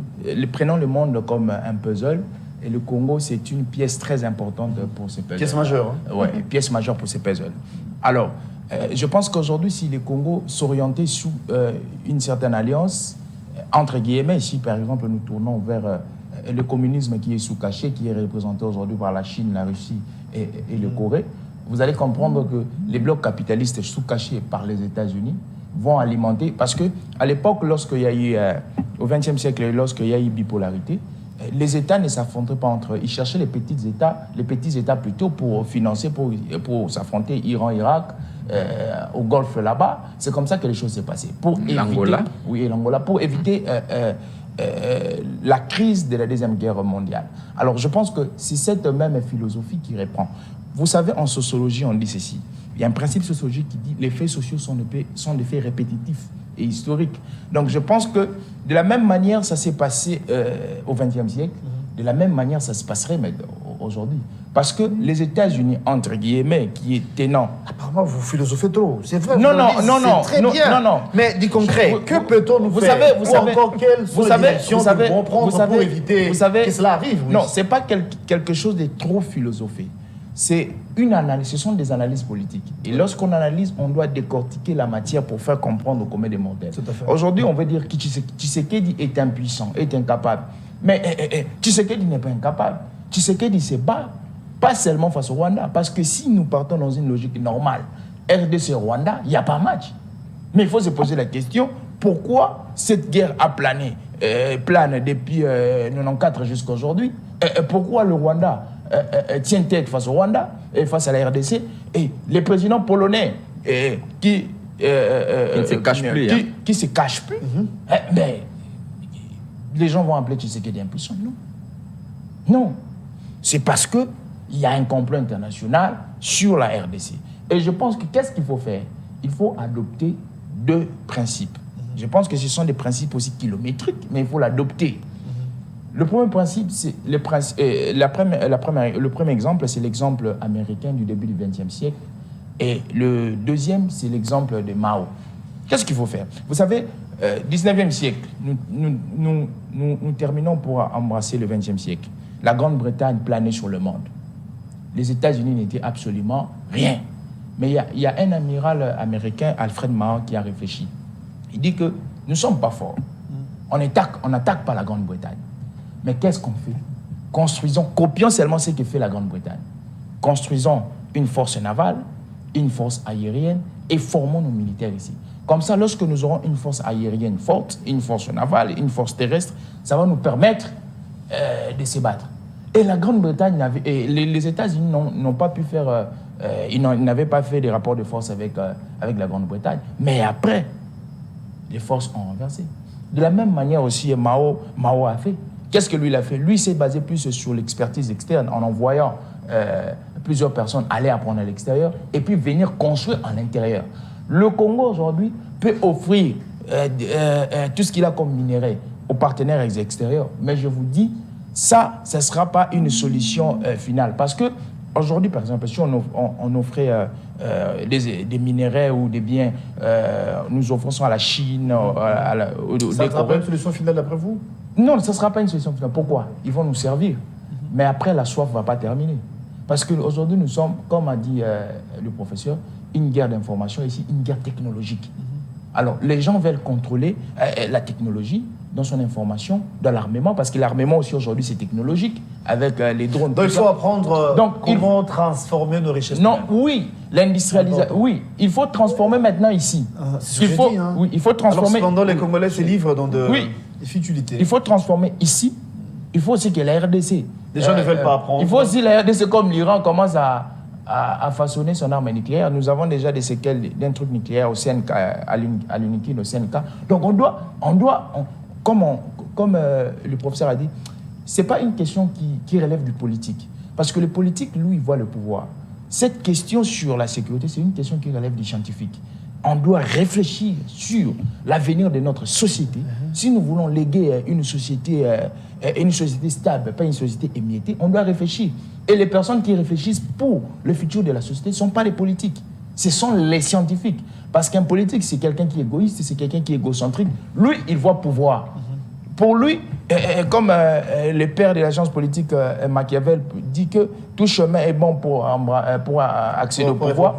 Prenons le monde comme un puzzle, et le Congo, c'est une pièce très importante pour ces puzzles. Pièce majeure. Oui, pièce majeure pour ces puzzles. Alors, je pense qu'aujourd'hui, si le Congo s'orientait sous une certaine alliance, entre guillemets, si par exemple nous tournons vers le communisme qui est sous cachet, qui est représenté aujourd'hui par la Chine, la Russie et le Corée, vous allez comprendre que les blocs capitalistes sous cachés par les États-Unis vont alimenter, parce qu'à l'époque, lorsqu'il y a eu, au XXe siècle, lorsqu'il y a eu bipolarité, les États ne s'affrontaient pas entre eux. Ils cherchaient les petits États plutôt pour financer, pour s'affronter Iran, Irak, au Golfe là-bas. C'est comme ça que les choses s'est passées. Pour l'Angola. Oui, l'Angola, pour éviter la crise de la Deuxième Guerre mondiale. Alors je pense que c'est cette même philosophie qui reprend. Vous savez, en sociologie, on dit ceci. Il y a un principe sociologique qui dit que les faits sociaux sont des faits répétitifs et historiques. Donc je pense que de la même manière, ça s'est passé au XXe siècle, de la même manière, ça se passerait aujourd'hui. Parce que les États-Unis, entre guillemets, qui est tenant... Apparemment, vous philosophez trop. C'est vrai. Non, très bien. non. Mais du concret, que peut-on nous faire? Vous savez, encore quelles sont les directions que nous devons prendre pour éviter que cela arrive? Oui. Non, c'est pas quelque chose de trop philosophé. C'est une analyse, ce sont des analyses politiques. Et lorsqu'on analyse, on doit décortiquer la matière pour faire comprendre au commun des mortels. Aujourd'hui, on veut dire que Tshisekedi est impuissant, est incapable. Mais Tshisekedi n'est pas incapable. Tshisekedi se bat, pas seulement face au Rwanda. Parce que si nous partons dans une logique normale, RDC-Rwanda, il n'y a pas match. Mais il faut se poser la question, pourquoi cette guerre a plane depuis 1994 jusqu'à aujourd'hui? Pourquoi le Rwanda tient tête face au Rwanda et face à la RDC, et les présidents polonais qui ne se cachent plus, qui se cachent plus, mais les gens vont appeler Tshisekedi impuissant. Non, c'est parce que il y a un complot international sur la RDC. Et je pense que qu'est-ce qu'il faut faire? Il faut adopter deux principes. Je pense que ce sont des principes aussi kilométriques, mais il faut l'adopter. Le premier principe, c'est le premier exemple, c'est l'exemple américain du début du XXe siècle. Et le deuxième, c'est l'exemple de Mao. Qu'est-ce qu'il faut faire? Vous savez, 19e siècle, nous terminons pour embrasser le 20e siècle. La Grande-Bretagne planait sur le monde. Les États-Unis n'étaient absolument rien. Mais il y a un amiral américain, Alfred Mao, qui a réfléchi. Il dit que nous ne sommes pas forts. On n'attaque pas la Grande-Bretagne. Mais qu'est-ce qu'on fait? Copions seulement ce que fait la Grande-Bretagne. Construisons une force navale, une force aérienne et formons nos militaires ici. Comme ça, lorsque nous aurons une force aérienne forte, une force navale, une force terrestre, ça va nous permettre de se battre. Et la Grande-Bretagne, les États-Unis n'ont pas pu faire, ils n'avaient pas fait des rapports de force avec la Grande-Bretagne. Mais après, les forces ont renversé. De la même manière aussi, Mao a fait. Qu'est-ce que lui, il a fait? Lui, s'est basé plus sur l'expertise externe, en envoyant plusieurs personnes aller apprendre à l'extérieur et puis venir construire en intérieur. Le Congo, aujourd'hui, peut offrir tout ce qu'il a comme minerai aux partenaires extérieurs. Mais je vous dis, ça ne sera pas une solution finale. Parce que aujourd'hui, par exemple, si on offrait des minerais ou des biens, nous offrons ça à la Chine, ça ne sera pas une solution finale d'après vous? Non, ça ne sera pas une solution finale. Pourquoi? Ils vont nous servir. Mais après, la soif ne va pas terminer. Parce qu'aujourd'hui, nous sommes, comme a dit le professeur, une guerre d'information ici, une guerre technologique. Alors, les gens veulent contrôler la technologie dans son information, dans l'armement, parce que l'armement aussi aujourd'hui, c'est technologique, avec les drones. Donc, il faut apprendre comment transformer nos richesses. Non, oui, l'industrialisation, oui, il faut transformer maintenant ici. Oui, il faut transformer... Alors, cependant, les Congolais se livrent dans des futilités. Il faut transformer ici. Il faut aussi que la RDC... Les gens ne veulent pas apprendre. Il faut aussi la RDC, comme l'Iran, commence à façonner son arme nucléaire. Nous avons déjà des séquelles d'un truc nucléaire au CNK, à l'UNIKIN, au CNK. Donc on doit comme le professeur a dit, ce n'est pas une question qui relève du politique. Parce que le politique, lui, il voit le pouvoir. Cette question sur la sécurité, c'est une question qui relève des scientifiques. On doit réfléchir sur l'avenir de notre société. Si nous voulons léguer une société stable, pas une société émiettée, on doit réfléchir. Et les personnes qui réfléchissent pour le futur de la société ne sont pas les politiques. Ce sont les scientifiques. Parce qu'un politique, c'est quelqu'un qui est égoïste, c'est quelqu'un qui est égocentrique. Lui, il voit pouvoir. Pour lui, comme le père de l'agence politique Machiavel dit que tout chemin est bon pour accéder au pouvoir,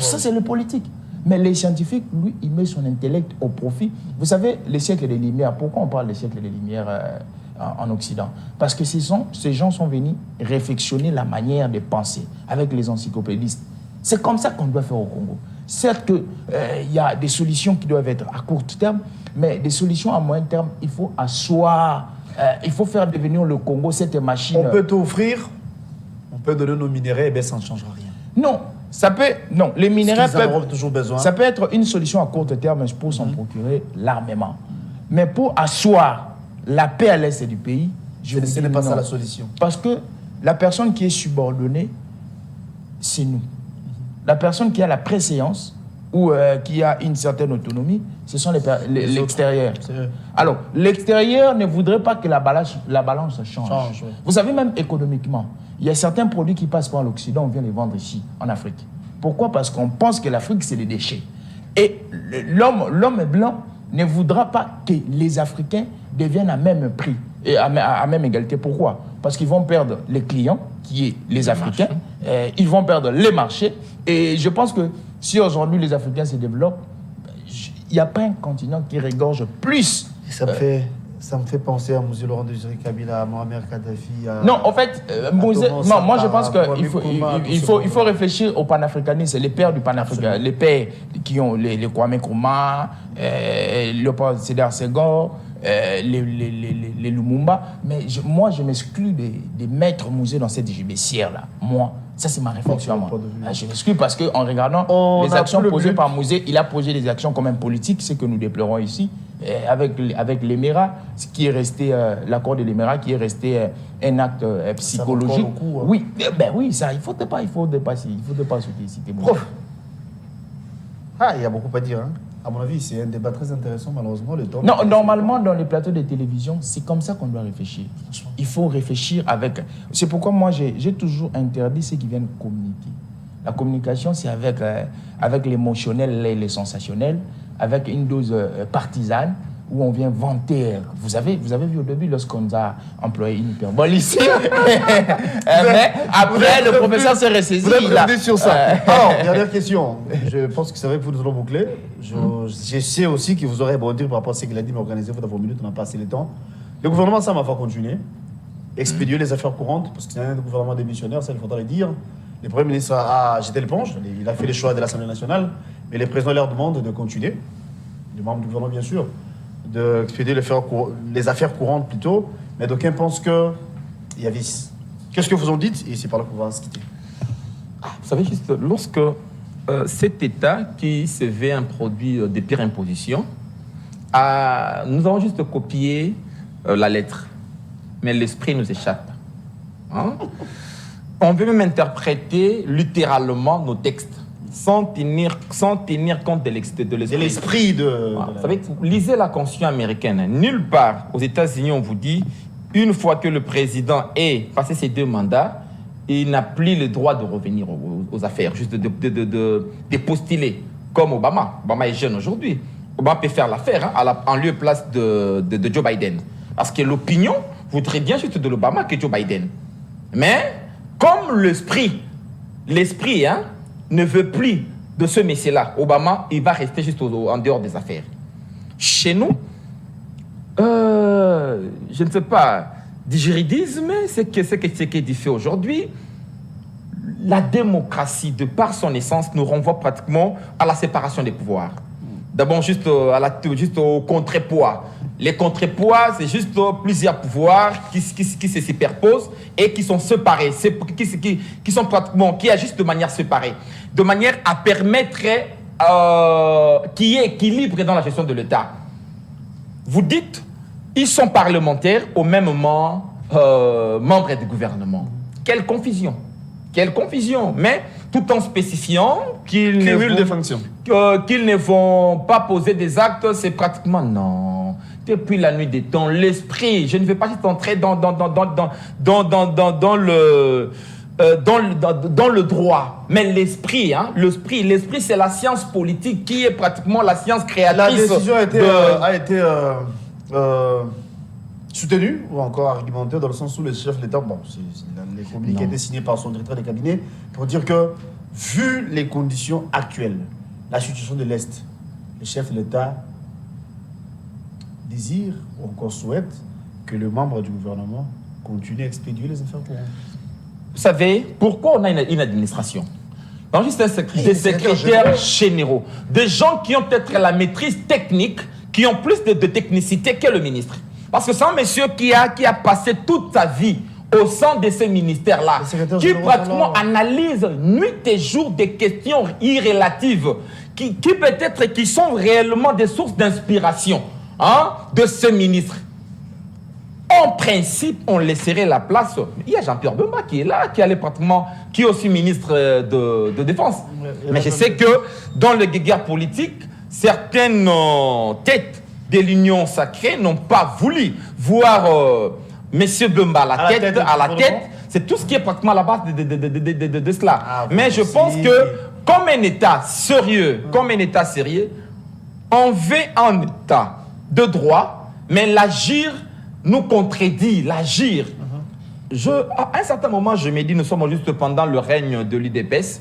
ça c'est le politique. Mais les scientifiques, lui, il met son intellect au profit. Vous savez, les siècles des Lumières, pourquoi on parle des siècles des Lumières en Occident? Parce que ces gens sont venus réflexionner la manière de penser avec les encyclopédistes. C'est comme ça qu'on doit faire au Congo. Certes, il y a des solutions qui doivent être à court terme, mais des solutions à moyen terme, il faut asseoir, il faut faire devenir le Congo cette machine. On peut t'offrir, on peut donner nos minéraux, et bien ça ne changera rien. Non, les minéraux peuvent toujours besoin. Ça peut être une solution à court terme pour s'en procurer l'armement. Mais pour asseoir la paix à l'est du pays, ce n'est pas ça la solution. Parce que la personne qui est subordonnée, c'est nous. La personne qui a la préséance ou qui a une certaine autonomie, ce sont l'extérieur. Alors, l'extérieur ne voudrait pas que la balance change. Vous savez, même économiquement, il y a certains produits qui passent par l'Occident, on vient les vendre ici, en Afrique. Pourquoi? Parce qu'on pense que l'Afrique, c'est les déchets. Et l'homme blanc ne voudra pas que les Africains deviennent à même prix et à même égalité. Pourquoi? Parce qu'ils vont perdre les clients, qui est les Africains, ils vont perdre les marchés. Et je pense que si aujourd'hui les Africains se développent, il n'y a pas un continent qui regorge plus. Ça me fait penser à Mouzé Laurent Désiré Kabila, à Mohamed Kadhafi. Non, en fait, moi je pense qu'il faut réfléchir au panafricanisme. Les pères du panafricanisme, les pères qui ont les Kwame Nkrumah, Léopold Sédar Senghor, les Lumumba. Mais moi, je m'exclus des maîtres Mouzé dans cette baissière-là. Moi, ça c'est ma réflexion. Je m'exclus parce qu'en regardant les actions posées par Mouzé, il a posé des actions quand même politiques, c'est que nous déplorons ici. Avec l'Émirat, ce qui est resté, l'accord de l'Émirat, qui est resté un acte psychologique. Oui, ça, il ne faut pas citer. Prof, il y a beaucoup à dire. Hein. À mon avis, c'est un débat très intéressant, malheureusement. Non, normalement, dans les plateaux de télévision, c'est comme ça qu'on doit réfléchir. Il faut réfléchir avec... C'est pourquoi moi, j'ai toujours interdit ceux qui viennent communiquer. La communication, c'est avec l'émotionnel et le sensationnel, avec une dose partisane, où on vient vanter. Vous avez vu au début, lorsqu'on nous a employé une hyperbole ici. Mais après, le professeur s'est ressaisi. Vous êtes revenu sur ça. Alors, dernière question. Je pense que c'est vrai que vous nous allons boucler. Je sais aussi que vous aurez rebondir par rapport à ce qu'il a dit, mais organisez-vous dans vos minutes, on n'a pas assez le temps. Le gouvernement, ça va continuer. Expédier les affaires courantes, parce que c'est un gouvernement démissionnaire, ça il faudra le dire. Le Premier ministre a jeté l'éponge, il a fait les choix de l'Assemblée nationale, mais les présidents leur demandent de continuer, les membres du gouvernement bien sûr, d'expédier les affaires courantes plutôt, mais d'aucuns pensent qu'il y a vice. Qu'est-ce que vous en dites? Et c'est par là qu'on va se quitter. Vous savez, juste lorsque cet État qui se veut un produit de pire imposition, nous avons juste copié la lettre, mais l'esprit nous échappe. Hein? On veut même interpréter littéralement nos textes sans tenir compte de l'esprit. Vous savez, lisez la Constitution américaine. Nulle part aux États-Unis, on vous dit, une fois que le président ait passé ses 2 mandats, il n'a plus le droit de revenir aux affaires, juste de postuler, comme Obama. Obama est jeune aujourd'hui. Obama peut faire l'affaire en lieu et place de Joe Biden. Parce que l'opinion voudrait bien juste de l'Obama que Joe Biden. Mais comme l'esprit ne veut plus de ce messier-là, Obama, il va rester juste en dehors des affaires. Chez nous, je ne sais pas, du juridisme, c'est qui est fait aujourd'hui. La démocratie, de par son essence, nous renvoie pratiquement à la séparation des pouvoirs. D'abord, juste au contrepoids. Les contrepoids, c'est juste plusieurs pouvoirs qui se superposent et qui sont séparés, qui agissent de manière séparée, de manière à permettre qu'il y ait équilibre dans la gestion de l'État. Vous dites, ils sont parlementaires au même moment membres du gouvernement. Quelle confusion. Quelle confusion. Mais tout en spécifiant qu'ils ne vont pas poser des actes, c'est pratiquement non. Depuis la nuit des temps, l'esprit, je ne vais pas juste entrer dans le droit, mais l'esprit, hein, l'esprit, c'est la science politique qui est pratiquement la science créatrice. La décision a été soutenue ou encore argumentée dans le sens où le chef de l'État, bon, c'est les communiqués qui a été signé par son directeur de cabinet pour dire que, vu les conditions actuelles, la situation de l'Est, le chef de l'État désire ou encore souhaite que le membre du gouvernement continue à expédier les affaires courantes. Vous savez, pourquoi on a une administration? Non, juste des secrétaires généraux, des gens qui ont peut-être la maîtrise technique, qui ont plus de technicité que le ministre. Parce que c'est un monsieur qui a passé toute sa vie au sein de ces ministères-là, qui pratiquement analyse nuit et jour des questions irrélatives, qui peut-être qui sont réellement des sources d'inspiration, hein, de ce ministre. En principe, on laisserait la place. Il y a Jean-Pierre Bemba qui est là, qui est aussi ministre de Défense. Mais je sais que dans le guerre politique, certaines têtes de l'Union sacrée n'ont pas voulu voir M. Bemba à la tête. C'est tout ce qui est pratiquement à la base de cela. Ah, mais je pense que comme un État sérieux, on veut un État de droit, mais l'agir nous contredit, l'agir. À un certain moment, je me dis, nous sommes juste pendant le règne de l'IDPS.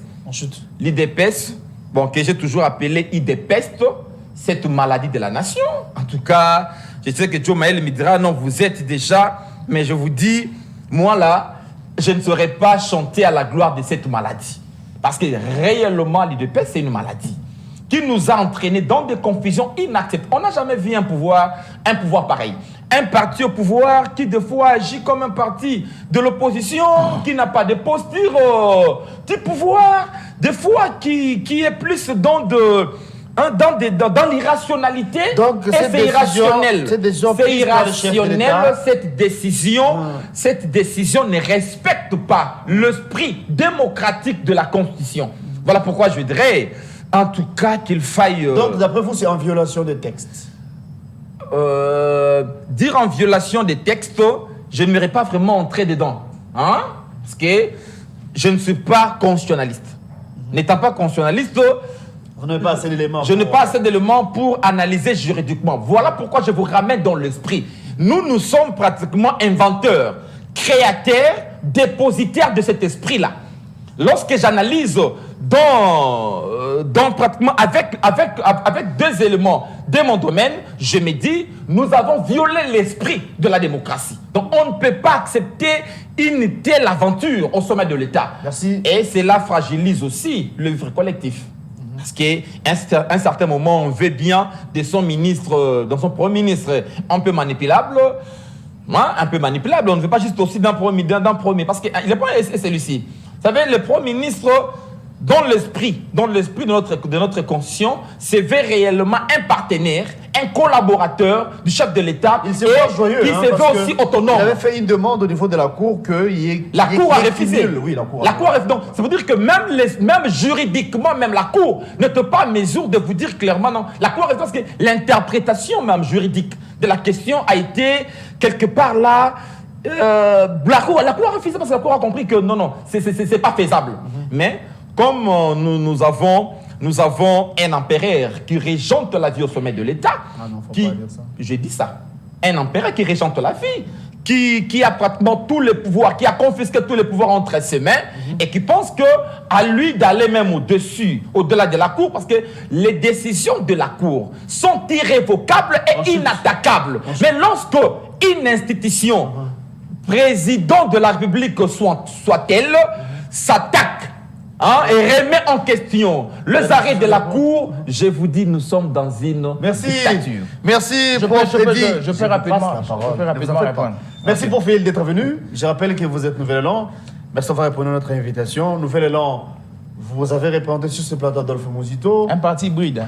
L'IDPS, bon, que j'ai toujours appelé IDPEST, cette maladie de la nation. En tout cas, je sais que Joe Maël me dira, non, vous êtes déjà, mais je vous dis, moi là, je ne saurais pas chanter à la gloire de cette maladie. Parce que réellement, l'IDPS, c'est une maladie qui nous a entraînés dans des confusions inacceptables. On n'a jamais vu un pouvoir pareil. Un parti au pouvoir qui, des fois, agit comme un parti de l'opposition, qui n'a pas de posture du pouvoir, des fois, qui est plus dans l'irrationalité. Donc, et c'est irrationnel. C'est irrationnel, cette décision ne respecte pas l'esprit démocratique de la Constitution. Voilà pourquoi je dirais, en tout cas, qu'il faille... Donc, d'après vous, c'est en violation des textes? Dire en violation des textes, je ne m'irai pas vraiment entrer dedans. Hein? Parce que je ne suis pas constitutionnaliste. N'étant pas constitutionnaliste, vous n'avez pas assez d'éléments. Je n'ai pas assez d'éléments pour analyser juridiquement. Voilà pourquoi je vous ramène dans l'esprit. Nous sommes pratiquement inventeurs, créateurs, dépositaires de cet esprit-là. Lorsque j'analyse pratiquement avec deux éléments de mon domaine, je me dis, nous avons violé l'esprit de la démocratie. Donc on ne peut pas accepter une telle aventure au sommet de l'État. Merci. Et cela fragilise aussi le vivre collectif. Parce qu'à un certain moment, on veut bien de son ministre, dans son premier ministre, un peu manipulable. Hein, un peu manipulable. On ne veut pas juste aussi d'un premier. Parce qu'il n'est pas celui-ci. Vous savez, le Premier ministre, dans l'esprit de notre constitution, se veut réellement un partenaire, un collaborateur du chef de l'État. Il se veut joyeux. Il se veut aussi autonome. Il avait fait une demande au niveau de la Cour qu'il y ait... La Cour a refusé. Oui, la Cour a refusé. Donc, ça veut dire que même juridiquement, même la Cour n'est pas en mesure de vous dire clairement non. La Cour a refusé parce que l'interprétation même juridique de la question a été quelque part là... la Cour a refusé parce que la Cour a compris que non, c'est pas faisable. Mais comme nous avons un empereur qui régente la vie au sommet de l'État, j'ai dit ça, un empereur qui régente la vie, qui a pratiquement tous les pouvoirs, qui a confisqué tous les pouvoirs entre ses mains et qui pense que à lui d'aller même au-dessus, au-delà de la Cour, parce que les décisions de la Cour sont irrévocables et inattaquables. Mais lorsque une institution président de la République soit-elle, s'attaque et remet en question les arrêts de la Cour, je vous dis, nous sommes dans une dictature. Merci Je peux rapidement répondre. Merci pour Phil d'être venu. Je rappelle que vous êtes Nouvel Élan. Merci d'avoir répondu à notre invitation. Nouvel Élan, vous avez répondu sur ce plateau d'Adolphe Muzito. Un parti hybride.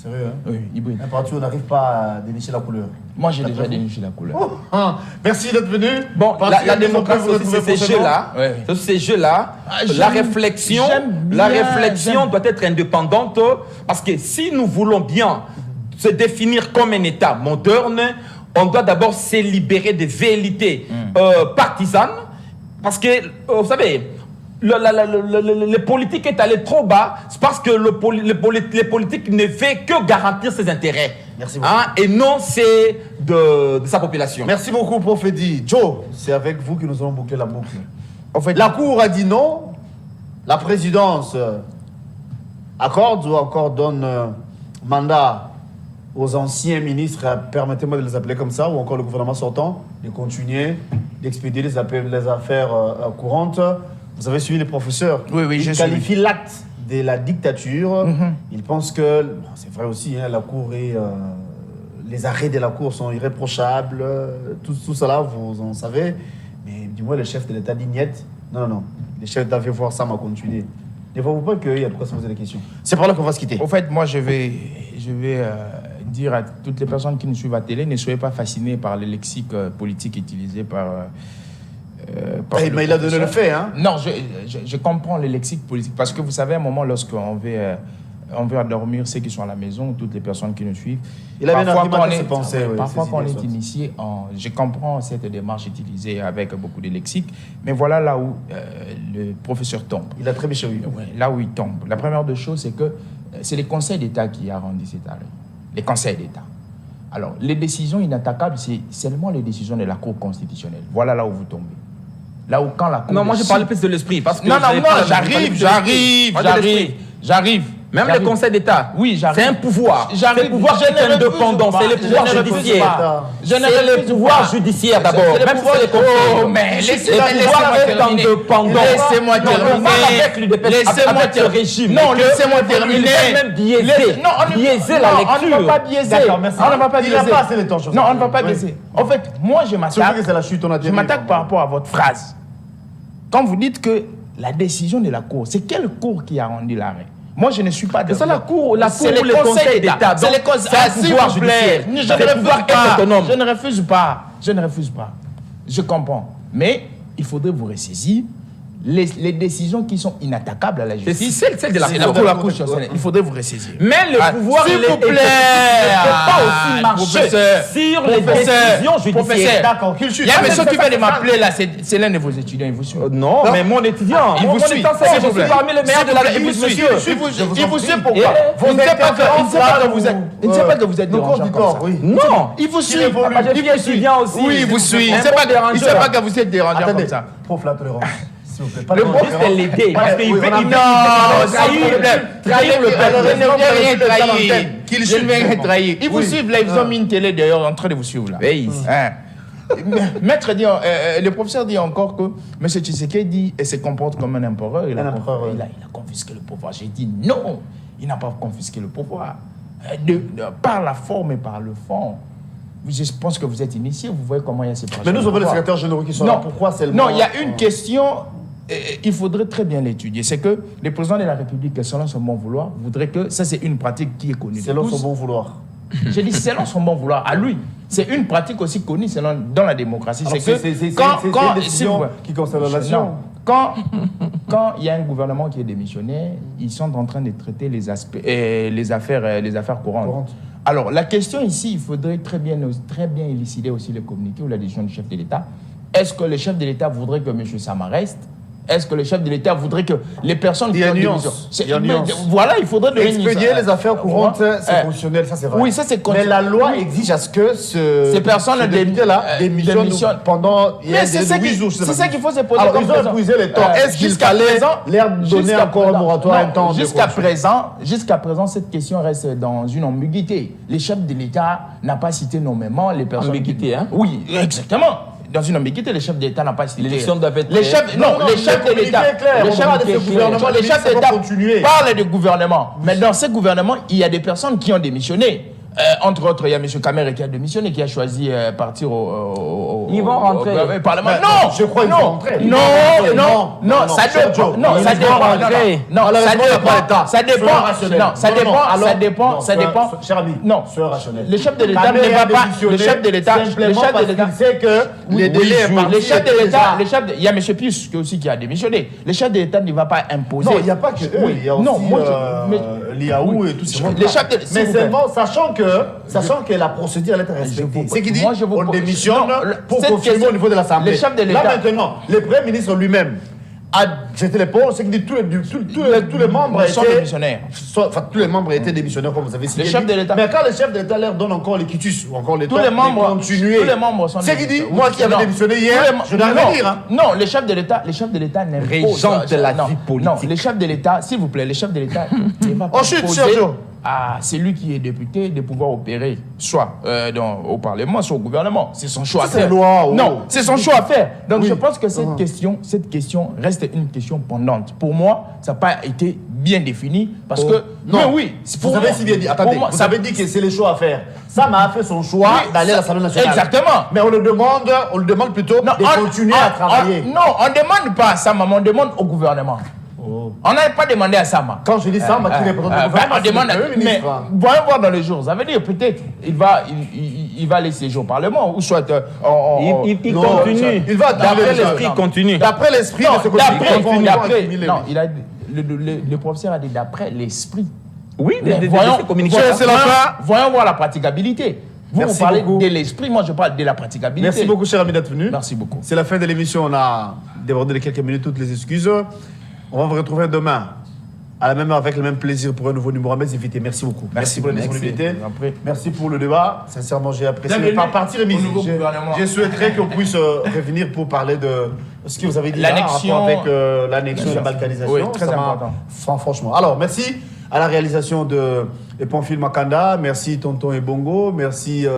Sérieux, hein? Oui, hybride. Un parti où on n'arrive pas à dénicher la couleur. Moi, j'ai déjà déniché la couleur. Oh, hein. Merci d'être venu. Bon, Parti la à démocratie, démocratie vous aussi, c'est retrouvez ces jeux-là. Ouais. C'est ces jeux-là. J'aime- La réflexion j'aime. doit être indépendante parce que si nous voulons bien se définir comme un État moderne, on doit d'abord se libérer des velléités partisanes parce que, vous savez, le politique est allé trop bas, c'est parce que les politiques ne fait que garantir ses intérêts. Merci beaucoup. Et non c'est de sa population. Merci beaucoup, Prof. Eddy. Joe, c'est avec vous que nous allons boucler la boucle. En fait, La Cour a dit non. La présidence accorde ou encore donne mandat aux anciens ministres, permettez-moi de les appeler comme ça, ou encore le gouvernement sortant, de continuer d'expédier les affaires courantes. Vous avez suivi les professeurs. Oui, Ils j'ai qualifient l'acte de la dictature. Ils pensent que, bon, c'est vrai aussi, hein, la Cour et les arrêts de la Cour sont irréprochables. Tout cela, vous en savez. Mais du moins, le chef de l'État dit niet. Non. Les chefs d'État veulent voir ça m'a continué. Ne voyez-vous pas qu'il y a de quoi se poser des questions. C'est par là qu'on va se quitter. au fait, moi, je vais dire à toutes les personnes qui nous suivent à télé, ne soyez pas fascinés par le lexique politique utilisé par Mais il a donné le fait, hein. Non, je comprends le lexique politique. Parce que vous savez, à un moment, lorsqu'on veut endormir ceux qui sont à la maison, toutes les personnes qui nous suivent. Il a bien parfois, argumenté quand on ses est- pensées, oui, Parfois, ses quand on idées, est soit. initié, je comprends cette démarche utilisée avec beaucoup de lexique. Mais voilà là où le professeur tombe. Il a très bien chéri. Ouais, là où il tombe. La première des choses, c'est que c'est le Conseil d'État qui a rendu cet arrêt. Les conseils d'État. Alors, les décisions inattaquables, c'est seulement les décisions de la Cour constitutionnelle. Voilà là où vous tombez. Là où quand la Cour... Non, moi je parle plus de l'esprit. Parce que Non, vous avez non, pas- non, vous parlez plus de l'esprit. Moi, de l'esprit. j'arrive. Même le Conseil d'État, Oui, j'arrive. c'est un pouvoir. J'arrive. C'est le pouvoir Je qui est ne refuse indépendant. pas. C'est le Je pouvoir ne refuse judiciaire. pas. Je ne C'est le refuse pouvoir pas. judiciaire d'abord. C'est le Même si pouvoir- c'est le conseil. Oh, mais laissez-moi Le pouvoir est terminer. indépendant. Laissez-moi Non, on terminer. parle avec lui de Laissez-moi avec ce terminer. régime. Non, Et que laissez-moi il terminer. va même biaiser. Non, Biaiser la on ne lecture. va pas biaiser. D'accord, merci. On ne va pas Il biaiser. n'a pas assez de temps, je Non, pense. on ne va pas Oui. biaiser. En fait, moi, je Surtout m'attaque. que c'est la chute, on a Je m'attaque par rapport à votre phrase. Quand vous dites que la décision de la Cour, c'est quelle Cour qui a rendu l'arrêt? Moi, je ne suis pas C'est ça la Cour C'est ou le Conseil d'État. C'est Donc, le Conseil. c'est un Ah, s'il pouvoir vous plaît. judiciaire. Je C'est ne le refuse pouvoir pas. autonome. Je ne refuse pas. Je ne refuse pas. Je comprends. Mais il faudrait vous ressaisir les décisions qui sont inattaquables à la justice. C'est celle de la C'est Cour. la Cour constitutionnelle. Il faudrait vous ressaisir. Mais le pouvoir, s'il il est- vous plaît, ne peut pas aussi marcher professeur, sur les professeur, décisions judiciaires. professeur. D'accord, qu'il chute. Il y a un mais monsieur c'est qui ça, vient de c'est ça. m'appeler là, c'est l'un de vos étudiants, il vous suit. Non, mais mon étudiant, Il mon vous suit. étudiant, S'il je vous suis plaît. parmi les meilleurs de la Il vous République, suit. monsieur. Il vous suit pourquoi Et Il ne sait pas que vous êtes. Il ne sait pas que vous êtes Nos dérangeant comme ça. corps, oui. Non, Il vous suit. évolue. J'ai Il fait vous suit. étudiant aussi. Oui, il vous suit. Il Un ne sait bon pas dérangeur. que vous êtes dérangeant Attendez, comme ça. prof, la tolérance. S'il vous plaît, pas Le de but, tolérance. c'est l'aider. Parce qu'il oui, veut on a- il veut- Non, il veut c'est un problème. trahir le Je peuple. ne viens rien trahir. Qu'il Je ne chute, viens rien vraiment. trahir. Ils vous Oui. suivent là, ils ont mis une télé d'ailleurs en train de vous suivre là. Oui. Hein. Maître dit, le professeur dit encore que M. Tshisekedi se comporte comme un empereur. Il a confisqué le pouvoir. J'ai dit non, il n'a pas confisqué le pouvoir. Par la forme et par le fond. Je pense que vous êtes initié, vous voyez comment il y a ces Mais nous avons les secrétaires généraux qui sont là. Pourquoi seulement Non, il y a une question, il faudrait très bien l'étudier. C'est que le président de la République, selon son bon vouloir, voudrait que, ça c'est une pratique qui est connue de Selon tous. son bon vouloir. J'ai dit selon son bon vouloir, à lui. C'est une pratique aussi connue dans la démocratie. Alors, C'est que c'est une s'il décision vous plaît. qui concerne la nation. Non. Quand il y a un gouvernement qui est démissionnaire, ils sont en train de traiter les affaires courantes. Alors, la question ici, il faudrait très bien élucider aussi le communiqué ou la décision du chef de l'État. Est-ce que le chef de l'État voudrait que M. Sama reste? Est-ce que le chef de l'État voudrait que les personnes Il y a une qui ont nuance. démission- Il y a une nuance. Voilà, il faudrait donner une Expédier nuance. les affaires courantes, c'est Eh, constitutionnel, ça c'est vrai. Oui, ça c'est Mais constitutionnel. la loi Oui. exige à ce que ces personnes députés-là démissionnent pendant Mais c'est ça 8 jours. je sais c'est pas. ça qu'il faut se poser Alors, comme ils ont question. épuisé les temps. Est-ce qu'il Jusqu'à fallait présent, leur donner encore un moratoire, un temps de Jusqu'à construction? présent, cette question reste dans une ambiguïté. Les chefs de l'État n'ont pas cité nommément les personnes. Ambiguïté, hein? Oui, exactement. Dans une ambiguïté, les chefs d'État n'ont pas cité. L'élection doit être Les chefs, non, les chefs de l'État. On parle de ce gouvernement, Les chefs d'État continuer. parlent du gouvernement. Mais dans ce gouvernement, il y a des personnes qui ont démissionné. Entre autres, il y a M. Kamer qui a démissionné, qui a choisi partir au Ils vont rentrer. Parlement. Ben, Non, je crois qu'ils vont rentrer. Non, ça dépend. Non, ça dépend. Non, ça dépend. Ça dépend. Cher ami, Non, soyez rationnel. le chef de l'État ne va pas. Le chef de l'État. Simplement parce qu'il sait que les délais le chef de l'État. Il y a M. Pius aussi qui a démissionné. Le chef de l'État ne va pas imposer. Non, il n'y a pas que eux. Il y a aussi l'IAO et tout ça. Mais seulement, sachant que la procédure elle est respectée. C'est qu'il dit on démissionne pour confirmer au niveau de l'Assemblée. Là maintenant, le Premier ministre lui-même a jeté l'épaule, c'est qu'il dit tous les membres sont démissionnaires. Enfin, tous les membres étaient démissionnaires, comme vous avez dit. Le chef de l'État. Mais quand le chef de l'État leur donne encore les quitus ou encore les tous les membres, continuer, tous les membres sont c'est qu'il dit, moi qui avais démissionné hier, je dois revenir. Non, le chef de l'État n'impose. Régente de la vie politique. Non, le chef de l'État, s'il vous plaît, le chef de l'État ne va pas imposer à celui qui est député de pouvoir opérer, soit au Parlement, soit au gouvernement. C'est son choix à faire. Non, c'est son choix à faire. Donc je pense que cette question reste une question pendante. Pour moi, ça n'a pas été bien défini parce que... Non, mais oui. Vous avez si bien dit, attendez, vous avez dit que c'est le choix à faire. Sama a fait son choix d'aller à l'Assemblée nationale. Exactement. Mais on le demande plutôt de continuer à travailler. Non, on ne demande pas à Sama, on demande au gouvernement. On n'a pas demandé à Sama. Quand je dis Sama, qui répond au gouvernement, on demande à mais voyons voir dans les jours. Ça veut dire peut-être il va aller siéger au Parlement ou soit il continue. Il va d'après l'esprit continue. D'après l'esprit de ce côté. Non, le professeur a dit d'après l'esprit. Oui, voyons voir la praticabilité. Vous parlez de l'esprit, moi je parle de la praticabilité. Merci beaucoup, cher ami, d'être venu. Merci beaucoup. C'est la fin de l'émission. On a débordé de quelques minutes, toutes les excuses. On va vous retrouver demain à la même heure avec le même plaisir pour un nouveau numéro à mes invités. Merci beaucoup. Merci pour la disponibilité. Merci pour le débat. Sincèrement, j'ai apprécié. Par partie remise, je souhaiterais qu'on puisse revenir pour parler de ce que vous avez dit l'annexion avec l'annexion et la balkanisation. Oui, très important. Franchement. Alors, merci à la réalisation de Pamphile Makanda. Merci Tonton et Bongo. Merci.